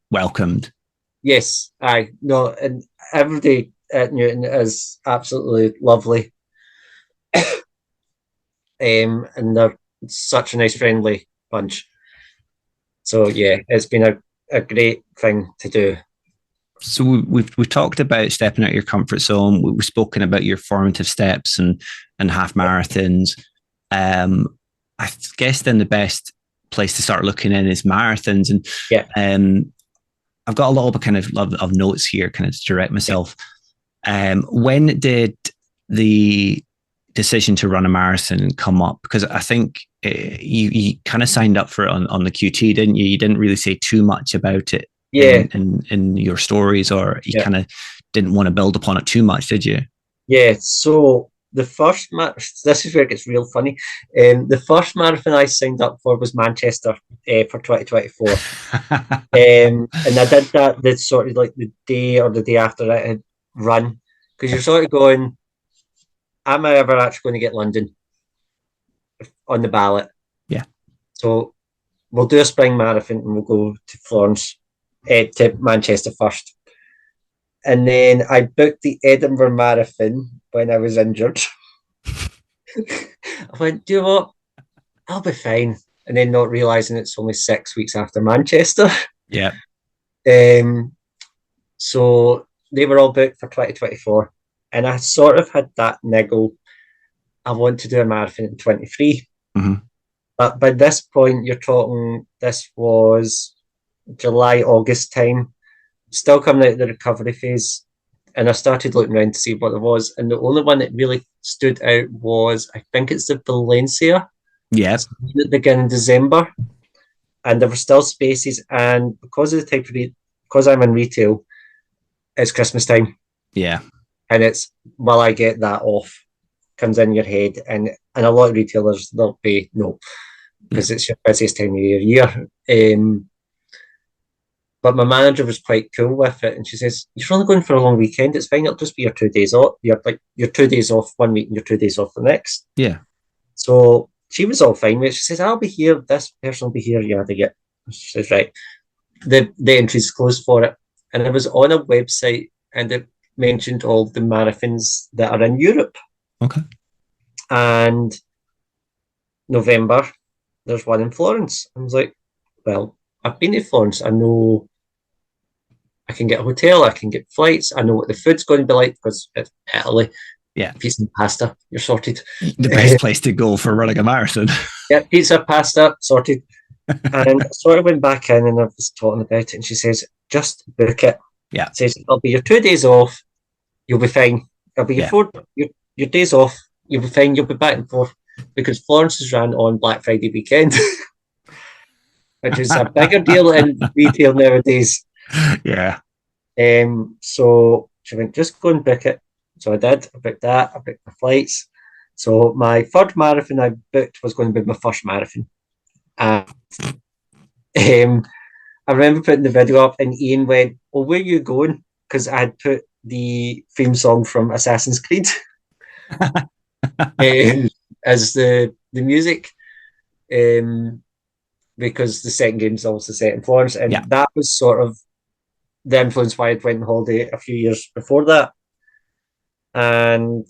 welcomed. Yes, and everybody at Newton is absolutely lovely. And they're such a nice, friendly bunch. So yeah, it's been a great thing to do. So we've talked about stepping out of your comfort zone. We've spoken about your formative steps and half marathons. I guess then the best place to start looking in is marathons, and I've got a lot of kind of notes here, kind of to direct myself. When did the decision to run a marathon come up? Because I think you kind of signed up for it on the QT, didn't you? You didn't really say too much about it in your stories, or you kind of didn't want to build upon it too much, did you? Yeah, so the first this is where it gets real funny. The first marathon I signed up for was Manchester for 2024. And I did that sort of like the day or the day after I had run, because you're sort of going, am I ever actually going to get London on the ballot? Yeah. So we'll do a spring marathon and we'll go to Florence, to Manchester first. And then I booked the Edinburgh Marathon when I was injured. I went, do you know what? I'll be fine. And then not realising it's only 6 weeks after Manchester. Yeah. So they were all booked for 2024. And I sort of had that niggle. I want to do a marathon in 23. Mm-hmm. But by this point, you're talking, this was July, August time. Still coming out of the recovery phase, and I started looking around to see what there was, and the only one that really stood out was, I think it's the Valencia. Yes. At the beginning of December, and there were still spaces, and because of the type of because I'm in retail, it's Christmas time. Yeah. And it's, while I get that off, comes in your head, and a lot of retailers, they'll be no, because it's your busiest time of year. But my manager was quite cool with it, and she says, "You're only going for a long weekend. It's fine. It'll just be your 2 days off. You're 2 days off one week and your 2 days off the next." Yeah. So she was all fine with it. She says, "I'll be here. This person will be here." Yeah, they get. She says, "Right." The entry's closed for it, and it was on a website, and it mentioned all the marathons that are in Europe. Okay. And November, there's one in Florence. I was like, well, I've been to Florence. I know I can get a hotel. I can get flights. I know what the food's going to be like because it's Italy. Yeah. Pizza and pasta, you're sorted. The best place to go for running a marathon. Yeah, pizza, pasta, sorted. And so I went back in and I was talking about it, and she says, just book it. Yeah. Says, it'll be your 2 days off. You'll be fine. It'll be your days off. you'll be fine. You'll be back and forth because Florence is ran on Black Friday weekend, which is a bigger deal in retail nowadays. Yeah. So she went, just go and book it. So I did. I booked that. I booked my flights. So my third marathon I booked was going to be my first marathon. And I remember putting the video up, and Ian went, "Well, where are you going?" Because I had put the theme song from Assassin's Creed as the music, because the second game's also set in Florence, and that was sort of the influence why I went on holiday a few years before that. And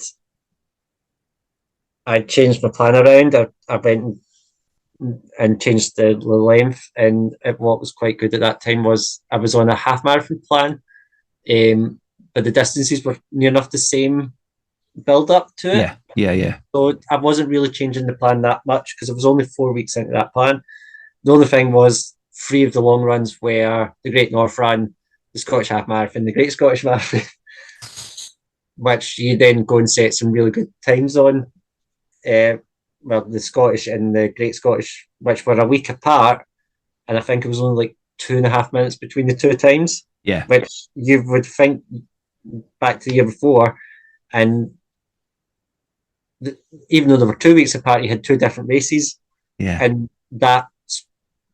I changed my plan around. I went and changed the length, and what was quite good at that time was I was on a half marathon plan, but the distances were near enough the same build up to it. Yeah. So I wasn't really changing the plan that much because it was only 4 weeks into that plan. The only thing was 3 of the long runs were the Great North Run, the Scottish Half Marathon, the Great Scottish Marathon, which you then go and set some really good times on. Well, the Scottish and the Great Scottish, which were a week apart, and I think it was only like 2.5 minutes between the two times. Yeah. Which you would think back to the year before, and even though there were 2 weeks apart, you had 2 different races. Yeah. And that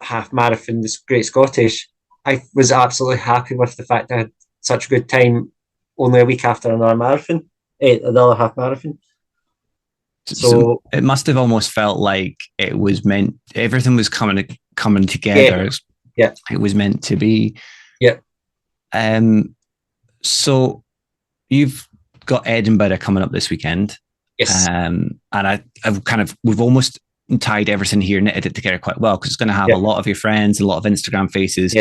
half marathon, this Great Scottish, I was absolutely happy with the fact I had such a good time only a week after another marathon, another half marathon. So it must have almost felt like it was meant, everything was coming together. Yeah. It was meant to be. Yeah. So you've got Edinburgh coming up this weekend. Yes. And we've almost tied everything here, knitted it together quite well, because it's going to have a lot of your friends, a lot of Instagram faces,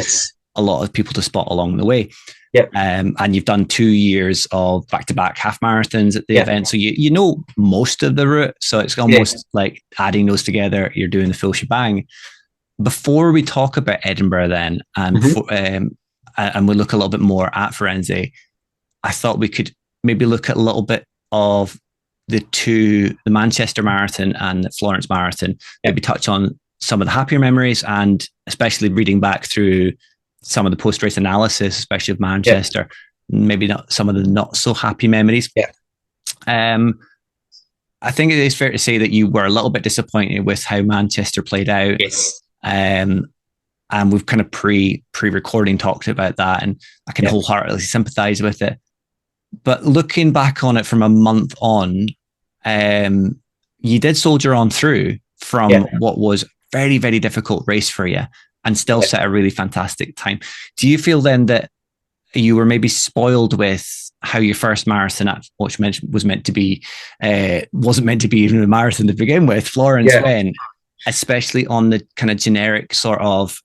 a lot of people to spot along the way. Yep. And you've done 2 years of back-to-back half marathons at the event. So you know most of the route. So it's almost like adding those together, you're doing the full shebang. Before we talk about Edinburgh then, and we look a little bit more at Firenze, I thought we could maybe look at a little bit of the Manchester Marathon and the Florence Marathon, maybe touch on some of the happier memories, and especially reading back through some of the post-race analysis, especially of Manchester, maybe not some of the not so happy memories. I think it is fair to say that you were a little bit disappointed with how Manchester played out. And we've kind of pre-recording talked about that, and I can wholeheartedly sympathize with it. But looking back on it from a month on, you did soldier on through from what was very, very difficult race for you, and still set a really fantastic time. Do you feel then that you were maybe spoiled with how your first marathon, which was meant to be, wasn't meant to be even a marathon to begin with, Florence went, especially on the kind of generic sort of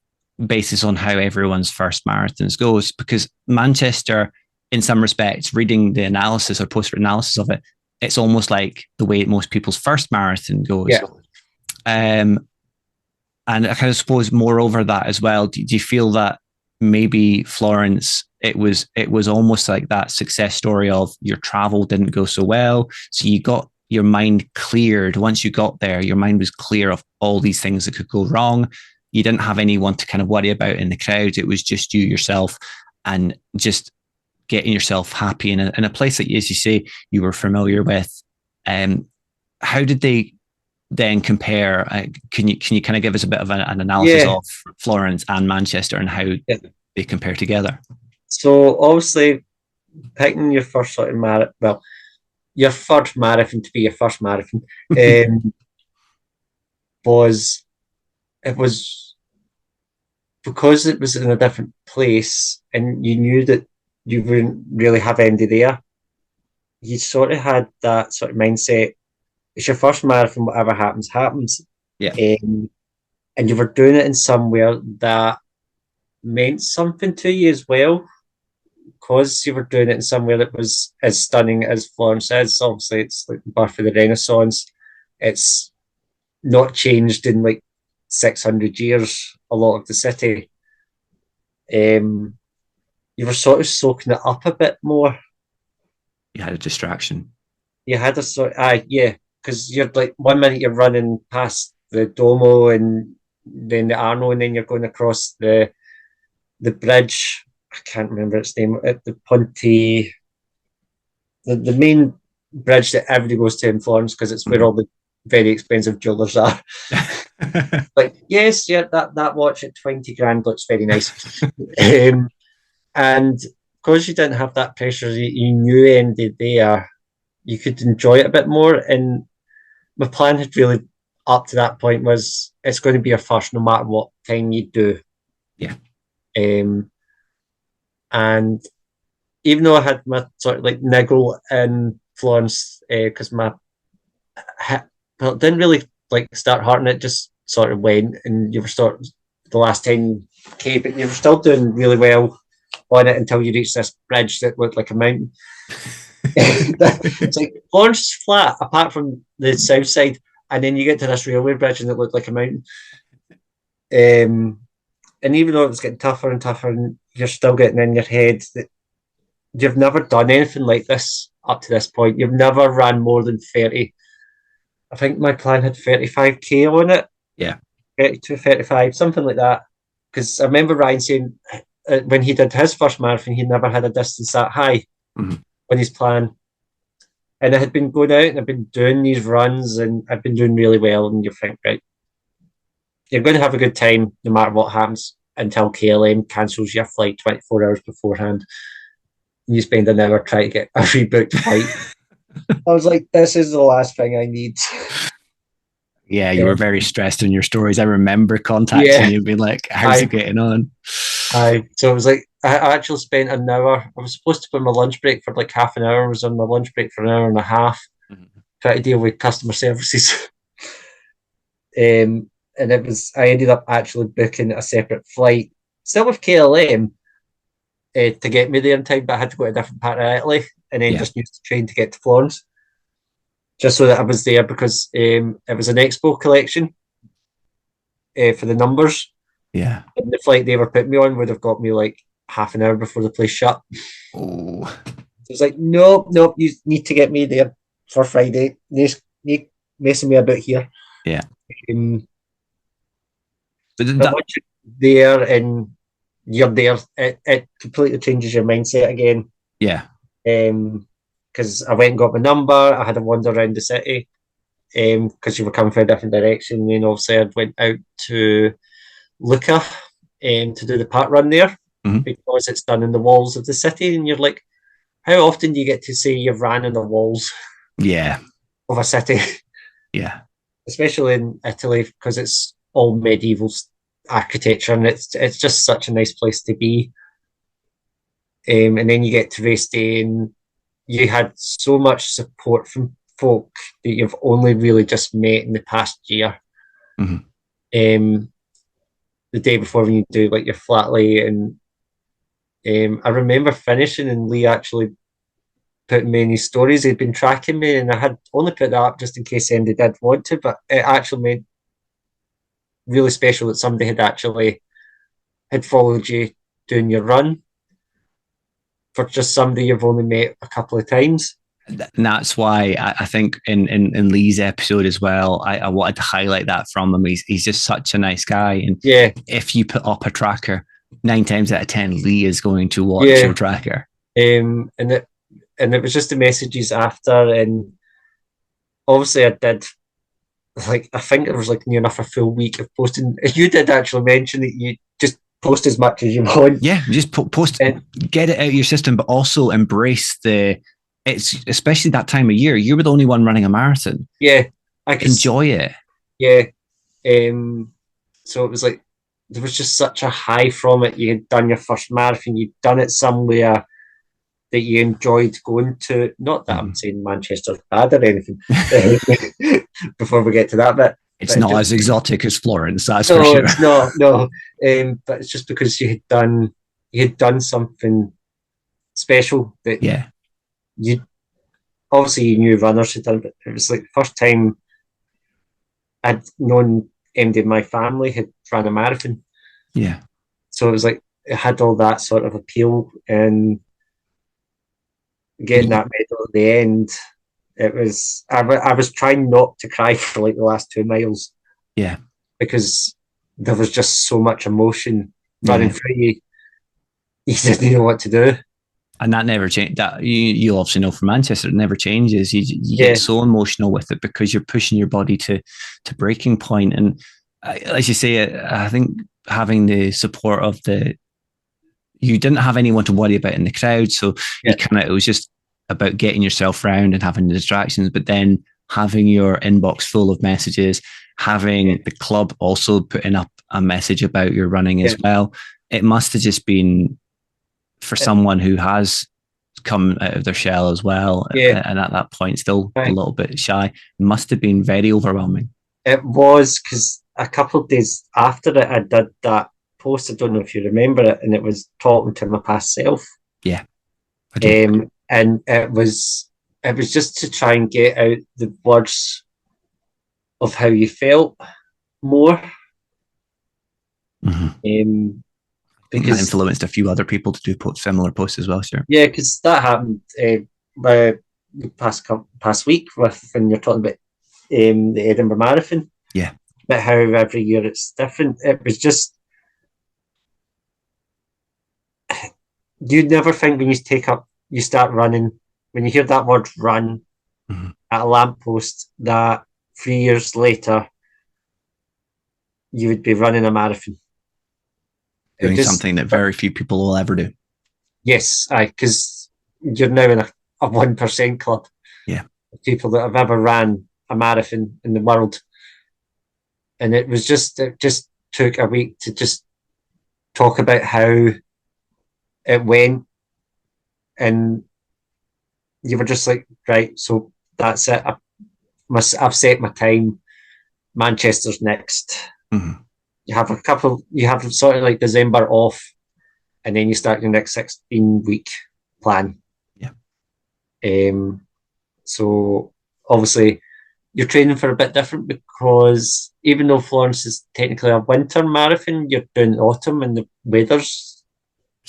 basis on how everyone's first marathons goes? Because Manchester, in some respects, reading the analysis or post analysis of it, it's almost like the way most people's first marathon goes. And I kind of suppose moreover that as well, do you feel that maybe Florence, it was almost like that success story of your travel didn't go so well, so you got your mind cleared. Once you got there, your mind was clear of all these things that could go wrong. You didn't have anyone to kind of worry about in the crowd. It was just you yourself, and just getting yourself happy in a place that, as you say, you were familiar with. How did they then compare? Can you kind of give us a bit of an analysis of Florence and Manchester and how they compare together? So obviously, picking your first sort of marathon, well, your first marathon to be your first marathon, was because it was in a different place, and you knew that you wouldn't really have anybody there. You sort of had that sort of mindset. It's your first marathon, whatever happens, happens. And you were doing it in somewhere that meant something to you as well, because you were doing it in somewhere that was as stunning as Florence is. Obviously, it's like the birth of the Renaissance. It's not changed in like 600 years, a lot of the city. You were sort of soaking it up a bit more. You had a distraction. You had a sort because you're like 1 minute you're running past the Domo and then the Arno, and then you're going across the bridge. I can't remember its name. At the Ponte, the main bridge that everybody goes to in Florence because it's where all the very expensive jewelers are. Like, yes, yeah, that watch at 20 grand looks very nice. And because you didn't have that pressure, you knew ended there, you could enjoy it a bit more. And my plan had really, up to that point, was it's going to be a first no matter what time you do. Yeah. And even though I had my sort of like niggle in Florence, because my well, it didn't really like start hurting, it just sort of went, and you were starting the last 10K, but you were still doing really well on it until you reached this bridge that looked like a mountain. It's like Florence is flat apart from the south side, and then you get to this railway bridge and it looked like a mountain. And even though it was getting tougher and tougher, and you're still getting in your head that you've never done anything like this up to this point. You've never ran more than 30. I think my plan had 35K on it. Yeah. 32, 35, something like that. Because I remember Ryan saying when he did his first marathon, he never had a distance that high on his plan. And I had been going out and I've been doing these runs and I've been doing really well. And you think, right, you're going to have a good time no matter what happens until KLM cancels your flight 24 hours beforehand. And you spend an hour trying to get a rebooked flight. I was like, this is the last thing I need. Yeah, you were very stressed in your stories. I remember contacting you, being like, how's it getting on? So it was like, I actually spent an hour. I was supposed to put my lunch break for like half an hour. I was on my lunch break for an hour and a half, trying to deal with customer services. And I ended up actually booking a separate flight, still with KLM, to get me there in time, but I had to go to a different part of Italy and then just use the train to get to Florence, just so that I was there because it was an expo collection for the numbers. Yeah. And the flight they were putting me on would have got me like half an hour before the place shut. Oh. So it's like, nope, you need to get me there for Friday. You're messing me about here. Yeah. But once you're there and you're there, it completely changes your mindset again. Yeah. Because I went and got my number. I had a wander around the city because you were coming from a different direction. And then obviously I went out to Lucca to do the park run there because it's done in the walls of the city. And you're like, how often do you get to say you've ran in the walls of a city? Yeah. Especially in Italy because it's all medieval architecture and it's just such a nice place to be. And then you get to race day and you had so much support from folk that you've only really just met in the past year. The day before when you do like your flat lay, and I remember finishing and Lee actually put me in his stories. He'd been tracking me and I had only put that up just in case anybody did want to, but it actually made really special that somebody had followed you doing your run for just somebody you've only met a couple of times. And that's why I think in Lee's episode as well, I wanted to highlight that from him. He's just such a nice guy. And if you put up a tracker, 9 times out of 10, Lee is going to watch your tracker. And it was just the messages after. And obviously I did, like, I think it was like near enough a full week of posting. You did actually mention that you just post as much as you want. Yeah, just post, get it out of your system, but also embrace it's especially that time of year. You were the only one running a marathon. Yeah. I could enjoy it. Yeah. So it was like, there was just such a high from it. You had done your first marathon. You'd done it somewhere that you enjoyed going to. Not that I'm saying Manchester's bad or anything before we get to that bit. It's not as exotic as Florence, that's for sure. It's not, no. But it's just because you had done something special that you obviously you knew runners had done, but it was like the first time I'd known MD of my family had ran a marathon. Yeah. So it was like it had all that sort of appeal, and getting that medal at the end, it was. I was trying not to cry for like the last 2 miles. Yeah, because there was just so much emotion running through you. You didn't know what to do. And that never changed. That you obviously know from Manchester, it never changes. You Yeah. get so emotional with it because you're pushing your body to breaking point. And as you say, I think having the support of you didn't have anyone to worry about in the crowd, so it was just about getting yourself round and having the distractions. But then having your inbox full of messages, having the club also putting up a message about your running as well, it must have just been, for someone who has come out of their shell as well, and at that point still a little bit shy, must have been very overwhelming. It was, because a couple of days after it, I did that post. I don't know if you remember it, and it was talking to my past self. Yeah, and it was just to try and get out the words of how you felt more. Mm-hmm. Because that influenced a few other people to do similar posts as well, sure. Yeah, because that happened the past week when you're talking about the Edinburgh Marathon. Yeah. But how every year it's different. It was just, you never think when you start running, when you hear that word run at a lamppost, that 3 years later you would be running a marathon. Doing something that very few people will ever do. Yes, because you're now in a 1% club. Yeah. Of people that have ever ran a marathon in the world. And it just took a week to just talk about how it went. And you were just like, right, so that's it. I've set my time. Manchester's next. Mm-hmm. You have sort of like December off, and then you start your next 16-week plan. Yeah. So obviously you're training for a bit different, because even though Florence is technically a winter marathon, you're doing autumn and the weather's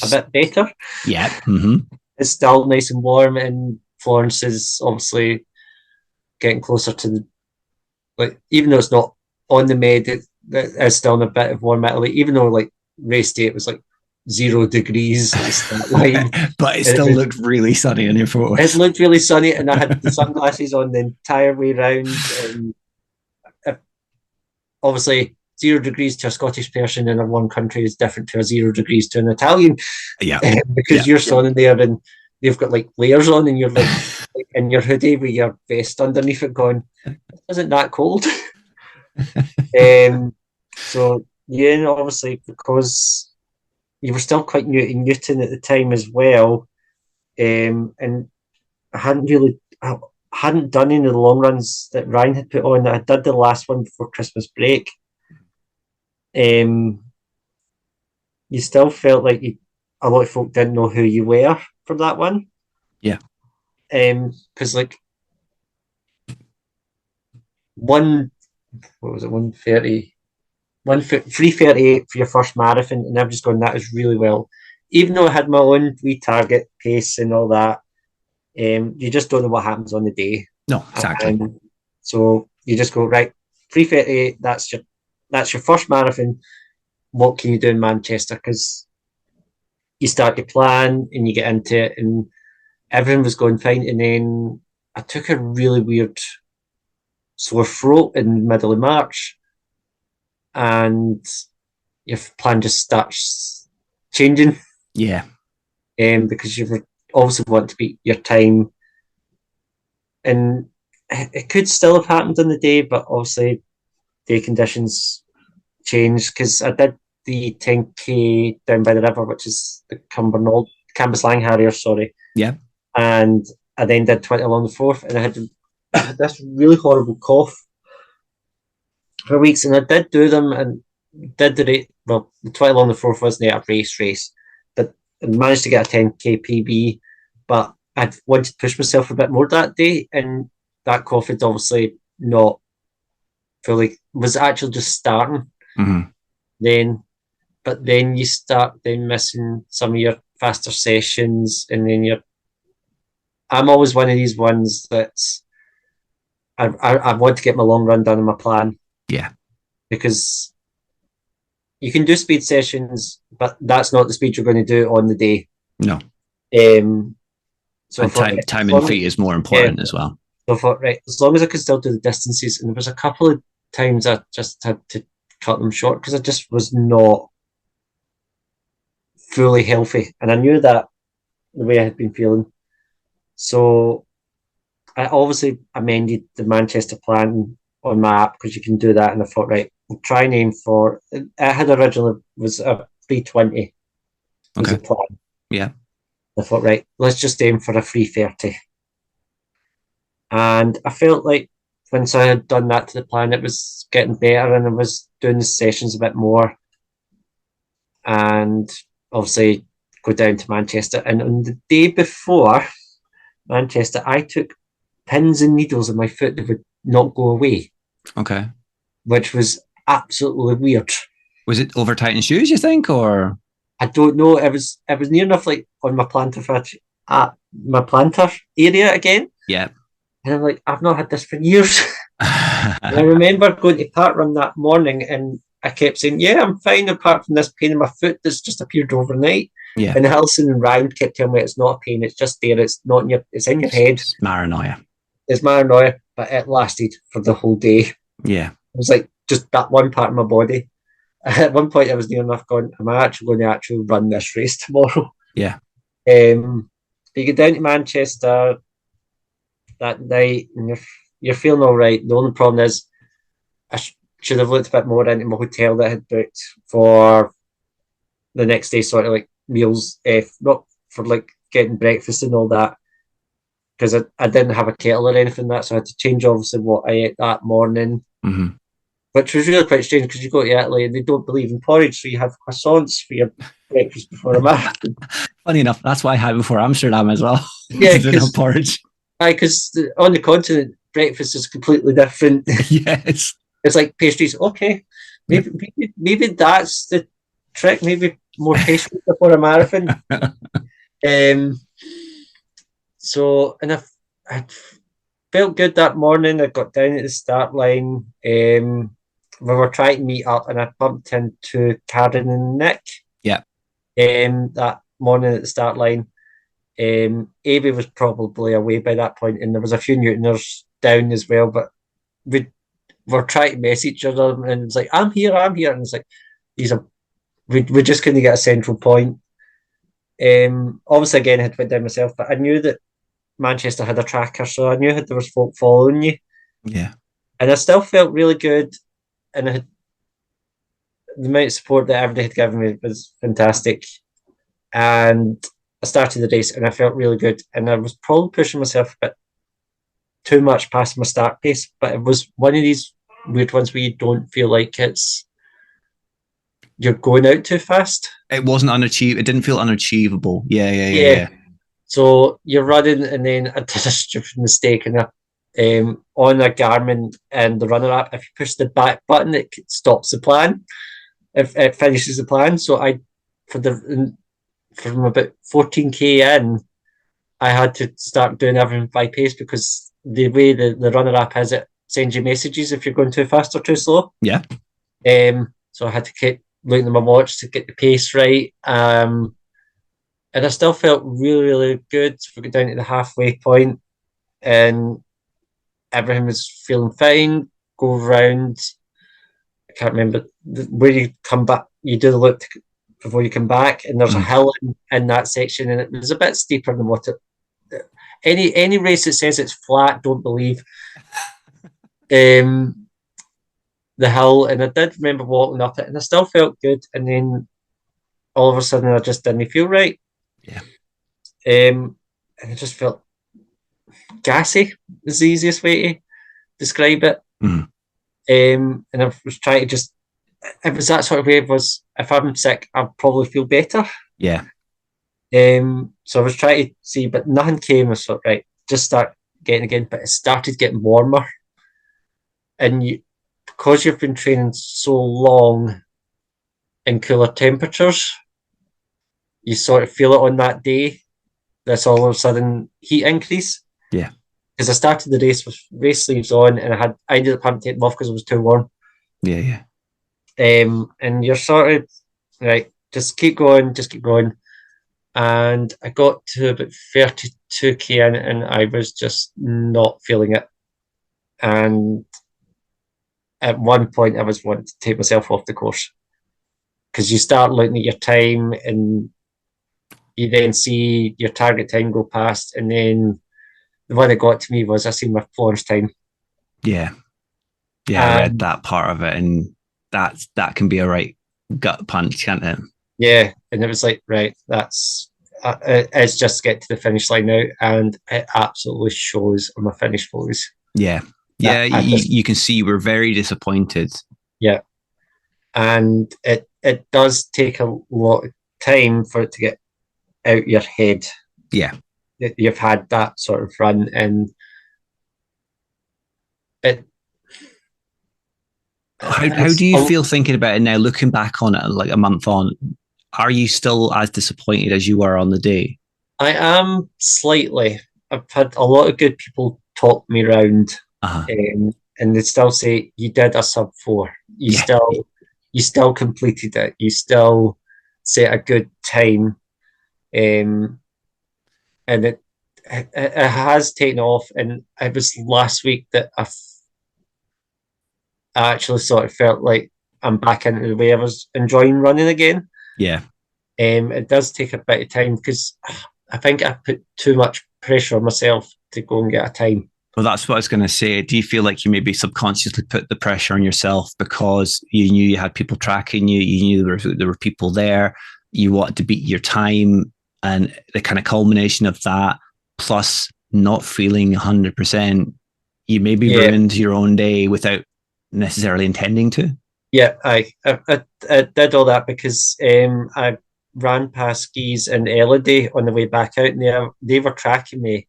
a bit better. Yeah. Mm-hmm. It's still nice and warm, and Florence is obviously getting closer to even though it's not on the med, it's still in a bit of warm Italy, even though like race day it was like 0 degrees at the start line. But it still looked really sunny in your photos. It looked really sunny, and I had the sunglasses on the entire way round. And obviously 0 degrees to a Scottish person in one country is different to a 0 degrees to an Italian. Yeah. Because you're standing there and they've got like layers on, and you're like in your hoodie with your vest underneath it going, isn't that cold? So yeah, obviously because you were still quite new to Newton at the time as well, and I hadn't done any of the long runs that Ryan had put on. I did the last one before Christmas break. You still felt like a lot of folk didn't know who you were from that one. Yeah. Because like 1:30, 3:38 for your first marathon, and I'm just going, that is really well. Even though I had my own wee target pace and all that, you just don't know what happens on the day. No, exactly. So you just go, right, 3:38, that's your first marathon. What can you do in Manchester? Because you start your plan and you get into it, and everything was going fine. And then I took a really weird sore throat in the middle of March, and your plan just starts changing. Yeah. Because you obviously want to beat your time. And it could still have happened on the day, but obviously day conditions changed, because I did the 10K down by the river, which is the Cambuslang Harriers, sorry. Yeah. And I then did 20 along the Forth, and I had this really horrible cough for weeks, and I did do them and did the 20 along the Forth wasn't a race, but I managed to get a 10K PB, but I wanted to push myself a bit more that day, and that cough had obviously not fully, was actually just starting. Mm-hmm. Then you start missing some of your faster sessions, and then I'm always one of these ones that's I want to get my long run done in my plan. Yeah. Because you can do speed sessions, but that's not the speed you're going to do on the day. No. So and time and feet is more important as well. So I thought, right, as long as I could still do the distances, and there was a couple of times I just had to cut them short because I just was not fully healthy, and I knew that the way I had been feeling. So I obviously amended the Manchester plan on my app because you can do that, and I thought, right, we'll try and aim for. I had originally was a 320 was the plan. Yeah. I thought, right, let's just aim for a 330. And I felt like once I had done that to the plan, it was getting better and I was doing the sessions a bit more. And obviously go down to Manchester. And on the day before Manchester, I took pins and needles in my foot that would not go away. Okay. Which was absolutely weird. Was it over tightened shoes, you think, or? I don't know. It was near enough like on my plantar foot at my plantar area again. Yeah. And I'm like, I've not had this for years. And I remember going to park run that morning and I kept saying, yeah, I'm fine apart from this pain in my foot that's just appeared overnight. Yeah. And Alison and Ryan kept telling me it's not a pain, it's just there, it's not in it's in your head. It's paranoia. It's paranoia, but it lasted for the whole day. Yeah. It was like just that one part of my body. At one point I was near enough going, am I actually going to actually run this race tomorrow? Yeah. You get down to Manchester that night and you're feeling all right. The only problem is I should have looked a bit more into my hotel that I had booked for the next day, sort of like meals, not for like getting breakfast and all that, because I didn't have a kettle or anything like that, so I had to change obviously what I ate that morning, which was really quite strange because you go to Italy and they don't believe in porridge, so you have croissants for your breakfast before a marathon. Funny enough, that's what I had before Amsterdam as well. Yeah, because porridge. Because on the continent, breakfast is completely different. Yes. It's like pastries. Okay, maybe that's the trick. Maybe more pastries before a marathon. So, and I felt good that morning. I got down at the start line. We were trying to meet up, and I bumped into Karen and Nick. Yeah. That morning at the start line. Avey was probably away by that point, and there was a few Newtoners down as well, but we were trying to message each other, and it's like, I'm here, and it's like, we just couldn't get a central point. Obviously, again, I had went down myself, but I knew that Manchester had a tracker, so I knew there was folk following you. Yeah. And I still felt really good, and the amount of support that everybody had given me was fantastic. And I started the race and I felt really good, and I was probably pushing myself a bit too much past my start pace, but it was one of these weird ones where you don't feel like you're going out too fast. It wasn't unachievable. It didn't feel unachievable. Yeah. So you're running, and then I did a stupid mistake, and on a Garmin and the runner app, if you push the back button, it stops the plan. It finishes the plan. So from about 14k in, I had to start doing everything by pace because the way the runner app has it sends you messages if you're going too fast or too slow. Yeah. So I had to keep looking at my watch to get the pace right. And I still felt really, really good. We got down to the halfway point and everything was feeling fine. Go around, I can't remember where you come back. You do the loop before you come back, and there's a hill in that section, and it was a bit steeper than what any race that says it's flat, don't believe. The hill, and I did remember walking up it, and I still felt good, and then all of a sudden I just didn't feel right. Yeah. And I just felt gassy is the easiest way to describe it. And I was trying to just, it was that sort of way. It was, if I'm sick, I'll probably feel better. Yeah. So I was trying to see, but nothing came. I thought, right, just start getting again. But it started getting warmer, and because you've been training so long in cooler temperatures, you sort of feel it on that day. That's all of a sudden heat increase. Yeah. because I started the race with race sleeves on, and I ended up having to take them off because it was too warm. Yeah. And you're sort of right, just keep going, and I got to about 32k in, and I was just not feeling it. And at one point, I was wanting to take myself off the course because you start looking at your time, and you then see your target time go past, and then the one that got to me was I seen my Florence time. Yeah. I read that part of it, and that can be a right gut punch, can't it? Yeah, and it was like, right, it's just get to the finish line now, and it absolutely shows on my finish photos. Yeah, you can see we're very disappointed. Yeah, and it does take a lot of time for it to get out your head. Yeah, that you've had that sort of run, and it. How do you feel thinking about it now, looking back on it, like a month on? Are you still as disappointed as you were on the day? I am slightly. I've had a lot of good people talk me around, and they still say you did a sub 4. You still completed it. You still set a good time, and it has taken off. And it was last week that I actually sort of felt like I'm back into the way I was enjoying running again. Yeah. It does take a bit of time because I think I put too much pressure on myself to go and get a time. Well, that's what I was going to say. Do you feel like you maybe subconsciously put the pressure on yourself because you knew you had people tracking you, you knew there were people there, you wanted to beat your time, and the kind of culmination of that, plus not feeling 100%, you maybe ruined your own day without necessarily intending to? Yeah, I did all that because I ran past skis in Elodie on the way back out, and they were tracking me,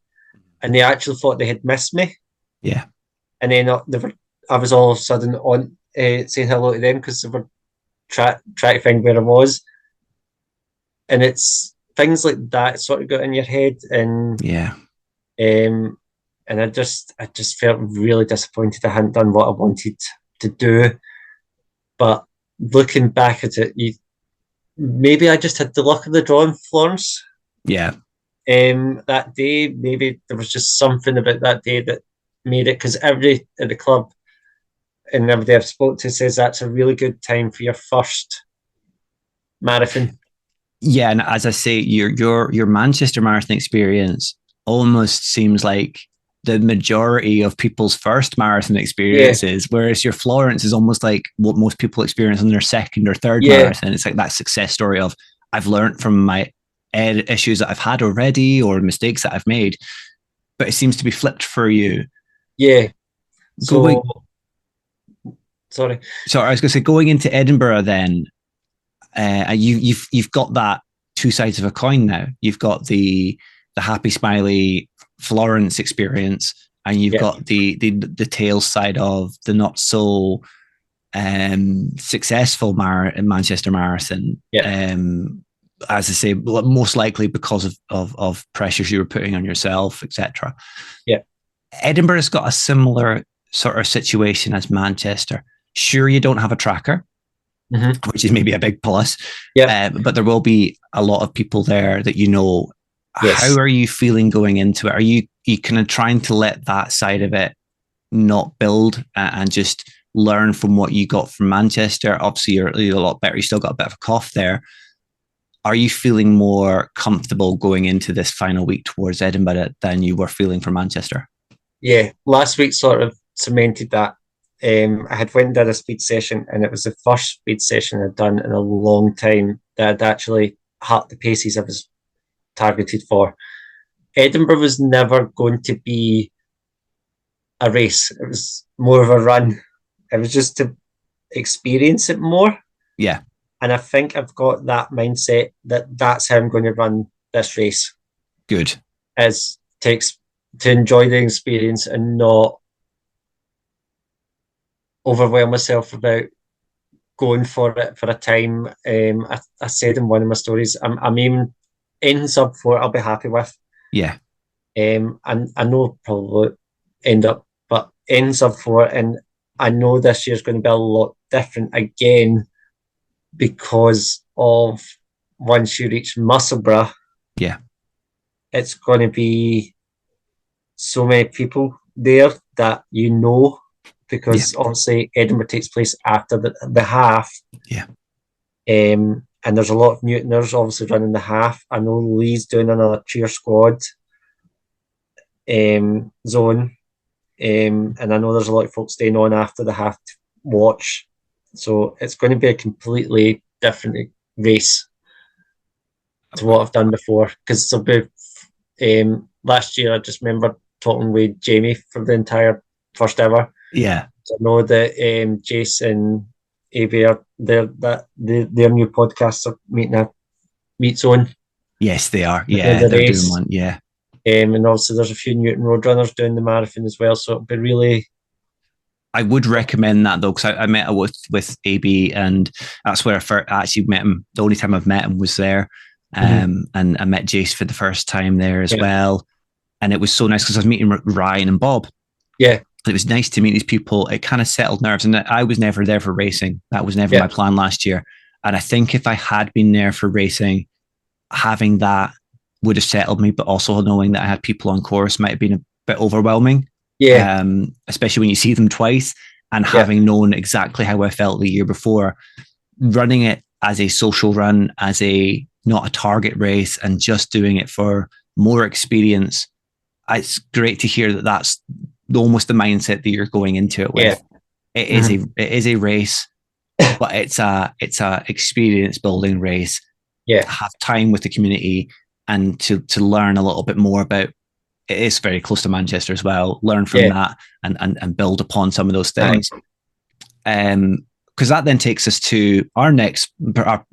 and they actually thought they had missed me. Yeah, and then I was all of a sudden on saying hello to them because they were trying to find where I was, and it's things like that sort of got in your head, and and I just felt really disappointed I hadn't done what I wanted to do. But looking back at it, maybe I just had the luck of the draw in Florence. Yeah. That day, maybe there was just something about that day that made it, because everybody at the club and everybody I've spoken to says that's a really good time for your first marathon. Yeah, and as I say, your Manchester Marathon experience almost seems like the majority of people's first marathon experiences, whereas your Florence is almost like what most people experience on their second or third marathon. It's like that success story of I've learned from my issues that I've had already or mistakes that I've made, but it seems to be flipped for you. Yeah. So, sorry, I was going to say, going into Edinburgh, then you've got that two sides of a coin now. You've got the happy, smiley Florence experience, and you've got the tail side of the not so successful Manchester Marathon. As I say, most likely because of pressures you were putting on yourself, etc. Yeah. Edinburgh's got a similar sort of situation as Manchester. Sure, you don't have a tracker, which is maybe a big plus. But there will be a lot of people there that you know. Yes. How are you feeling going into it? Are you kind of trying to let that side of it not build and just learn from what you got from Manchester? Obviously, you're a lot better. You still got a bit of a cough there. Are you feeling more comfortable going into this final week towards Edinburgh than you were feeling for Manchester? Yeah, last week sort of cemented that. I had went and did a speed session, and it was the first speed session I'd done in a long time that I'd actually hit the paces I was targeted for. Edinburgh was never going to be a race. It was more of a run. It was just to experience it more. Yeah. And I think I've got that mindset that's how I'm going to run this race. Good. Is to enjoy the experience and not overwhelm myself about going for it for a time. I said in one of my stories, I'm aiming in sub 4. I'll be happy with. Yeah. And I know probably ends up fourth. And I know this year's going to be a lot different again because of once you reach Musselburgh, Yeah. it's going to be so many people there that because obviously Edinburgh takes place after the half. Yeah. And there's a lot of mutineers obviously running the half. I know Lee's doing another cheer squad zone. And I know there's a lot of folks staying on after the half to watch. So it's going to be a completely different race to what I've done before. Because last year, I just remember talking with Jamie for the entire first ever. Yeah. So I know that Jason AB are their new podcasts are meeting a meet zone. Yes, they are. Yeah, they're doing one. Yeah. And also there's a few Newton Road runners doing the marathon as well. So it'll be really. I would recommend that though, because I met with AB, and that's where I actually met him. The only time I've met him was there. And I met Jace for the first time there as well. And it was so nice because I was meeting Ryan and Bob. Yeah. It was nice to meet these people. It kind of settled nerves. And I was never there for racing. That was never my plan last year. And I think if I had been there for racing, having that would have settled me, but also knowing that I had people on course might have been a bit overwhelming. Yeah. Especially when you see them twice, and having known exactly how I felt the year before, running it as a social run, as not a target race, and just doing it for more experience. It's great to hear that that's almost the mindset that you're going into it with. Yeah. It is a race, but it's a experience building race. Yeah. To have time with the community and to learn a little bit more about. It is very close to Manchester as well. Learn from that and build upon some of those things. Because that then takes us to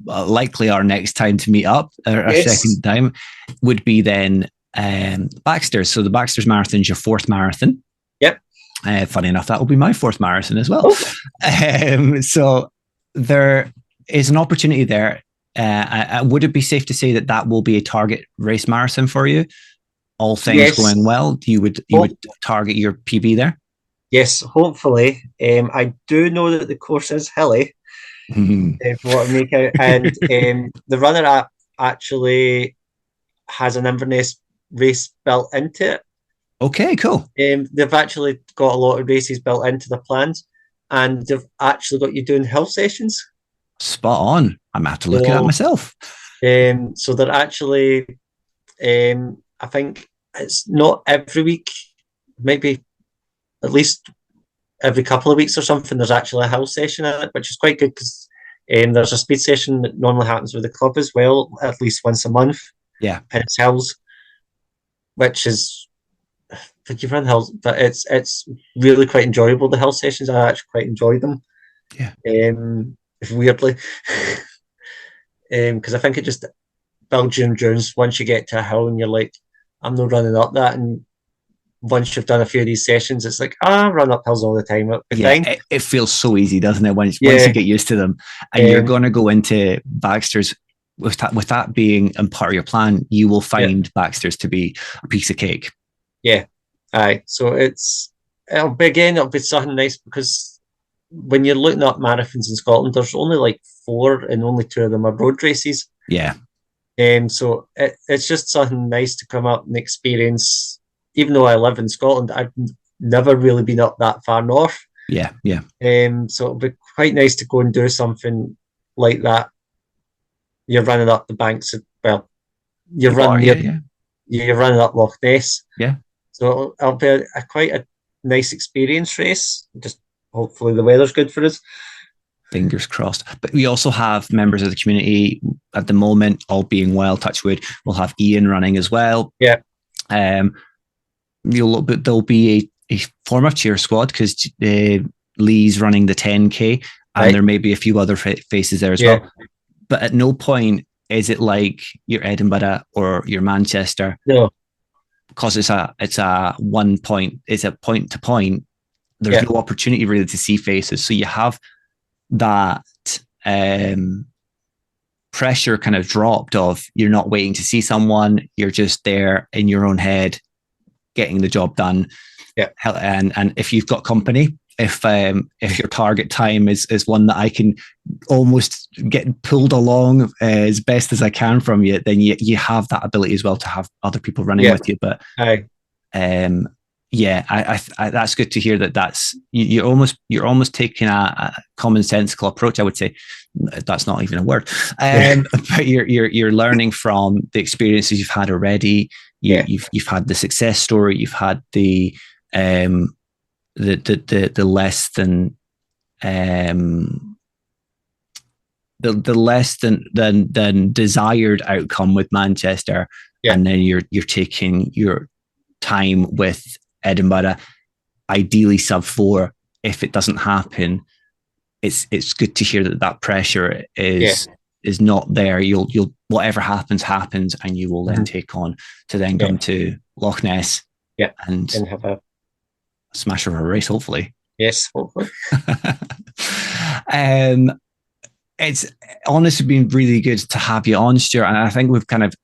likely our next time to meet up. Our second time would be then Baxter's. So the Baxter's Marathon is your fourth marathon. Yep. Funny enough, that will be my fourth marathon as well. So there is an opportunity there. Would it be safe to say that will be a target race marathon for you? All things going well, you would target your PB there? Yes, hopefully. I do know that the course is hilly, if you want to make out. And the runner app actually has an Inverness race built into it. Okay, cool. They've actually got a lot of races built into the plans, and they've actually got you doing hill sessions. Spot on. I might have to look at that myself. So they're actually... I think it's not every week, maybe at least every couple of weeks or something. There's actually a hill session in it, which is quite good because there's a speed session that normally happens with the club as well, at least once a month. Yeah. And it's hills, which is, I think you've run hills, but it's really quite enjoyable. The hill sessions, I actually quite enjoy them. Yeah. Weirdly. Because I think it just builds your endurance once you get to a hill and you're like, I'm not running up that. And once you've done a few of these sessions, it's like, I run up hills all the time. It feels so easy, doesn't it? Once you get used to them, and you're going to go into Baxter's with that being part of your plan, you will find Baxter's to be a piece of cake. Yeah. Aye. So it'll be something nice because when you're looking at marathons in Scotland, there's only like 4 and only 2 of them are road races. Yeah. So it's just something nice to come up and experience. Even though I live in Scotland, I've never really been up that far north. Yeah, yeah. So it'll be quite nice to go and do something like that. You're running up the banks you're running up Loch Ness. Yeah. So it'll be quite a nice experience race. Just hopefully the weather's good for us. Fingers crossed. But we also have members of the community at the moment, all being well, touch wood. We'll have Ian running as well. Yeah. There'll be a form of cheer squad because Lee's running the 10K, and there may be a few other faces there as well. But at no point is it like your Edinburgh or your Manchester. No. Because it's a 1 point, it's a point to point. There's no opportunity really to see faces. So you have that pressure kind of dropped of you're not waiting to see someone, you're just there in your own head getting the job done. Yeah. And if you've got company, if your target time is one that I can almost get pulled along as best as I can from you, then you have that ability as well to have other people running with you. But yeah, I that's good to hear that's you're almost taking a commonsensical approach. I would say that's not even a word, but you're learning from the experiences you've had already. You've had the success story. You've had the less than the less than desired outcome with Manchester, and then you're taking your time with Edinburgh, ideally sub 4. If it doesn't happen, it's good to hear that pressure is not there. You'll whatever happens, and you will then take on to then come to Loch Ness, and have a smash of a race, hopefully. Yes, hopefully. It's honestly been really good to have you on, Stuart. And I think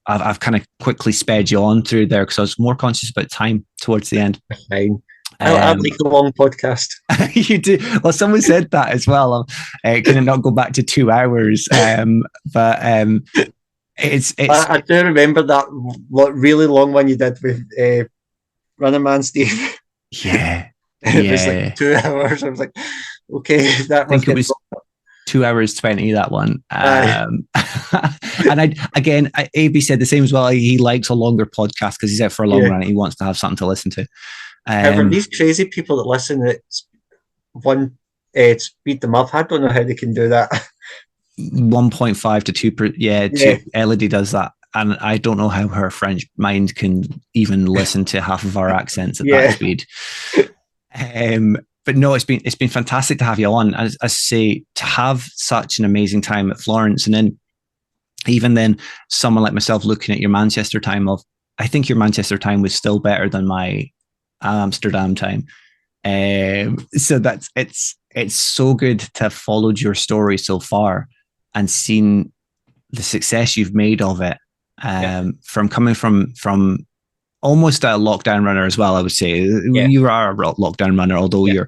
I've kind of quickly sped you on through there because I was more conscious about time towards the end. Fine. I like a long podcast. You do. Well, someone said that as well. Can it not go back to 2 hours? But it's. I do remember that really long one you did with Running Man Steve. Yeah. It was like 2 hours. I was like, okay, that must be 2 hours 20, that one. And AB said the same as well. He likes a longer podcast because he's out for a long run and he wants to have something to listen to. These crazy people that listen at one speed them up, I don't know how they can do that. 1.5 to 2 Elodie does that. And I don't know how her French mind can even listen to half of our accents at that speed. But no, it's been fantastic to have you on. As I say, to have such an amazing time at Florence, and then even then, someone like myself looking at your Manchester time I think your Manchester time was still better than my Amsterdam time. So it's so good to have followed your story so far and seen the success you've made of it. From coming from almost a lockdown runner as well, I would say. You are a lockdown runner, although your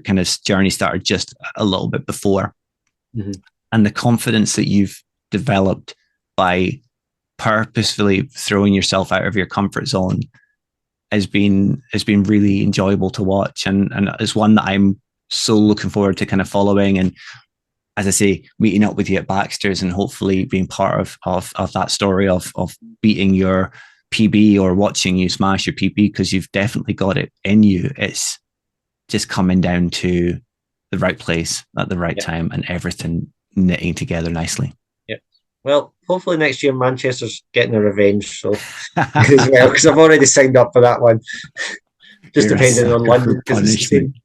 kind of journey started just a little bit before. Mm-hmm. And the confidence that you've developed by purposefully throwing yourself out of your comfort zone has been really enjoyable to watch, and it's one that I'm so looking forward to kind of following, and as I say, meeting up with you at Baxter's and hopefully being part of that story of beating your PB or watching you smash your PB, because you've definitely got it in you. It's just coming down to the right place at the right time and everything knitting together nicely. Yeah. Well, hopefully next year Manchester's getting a revenge. So as well, because I've already signed up for that one. Just depending on London. Punishment.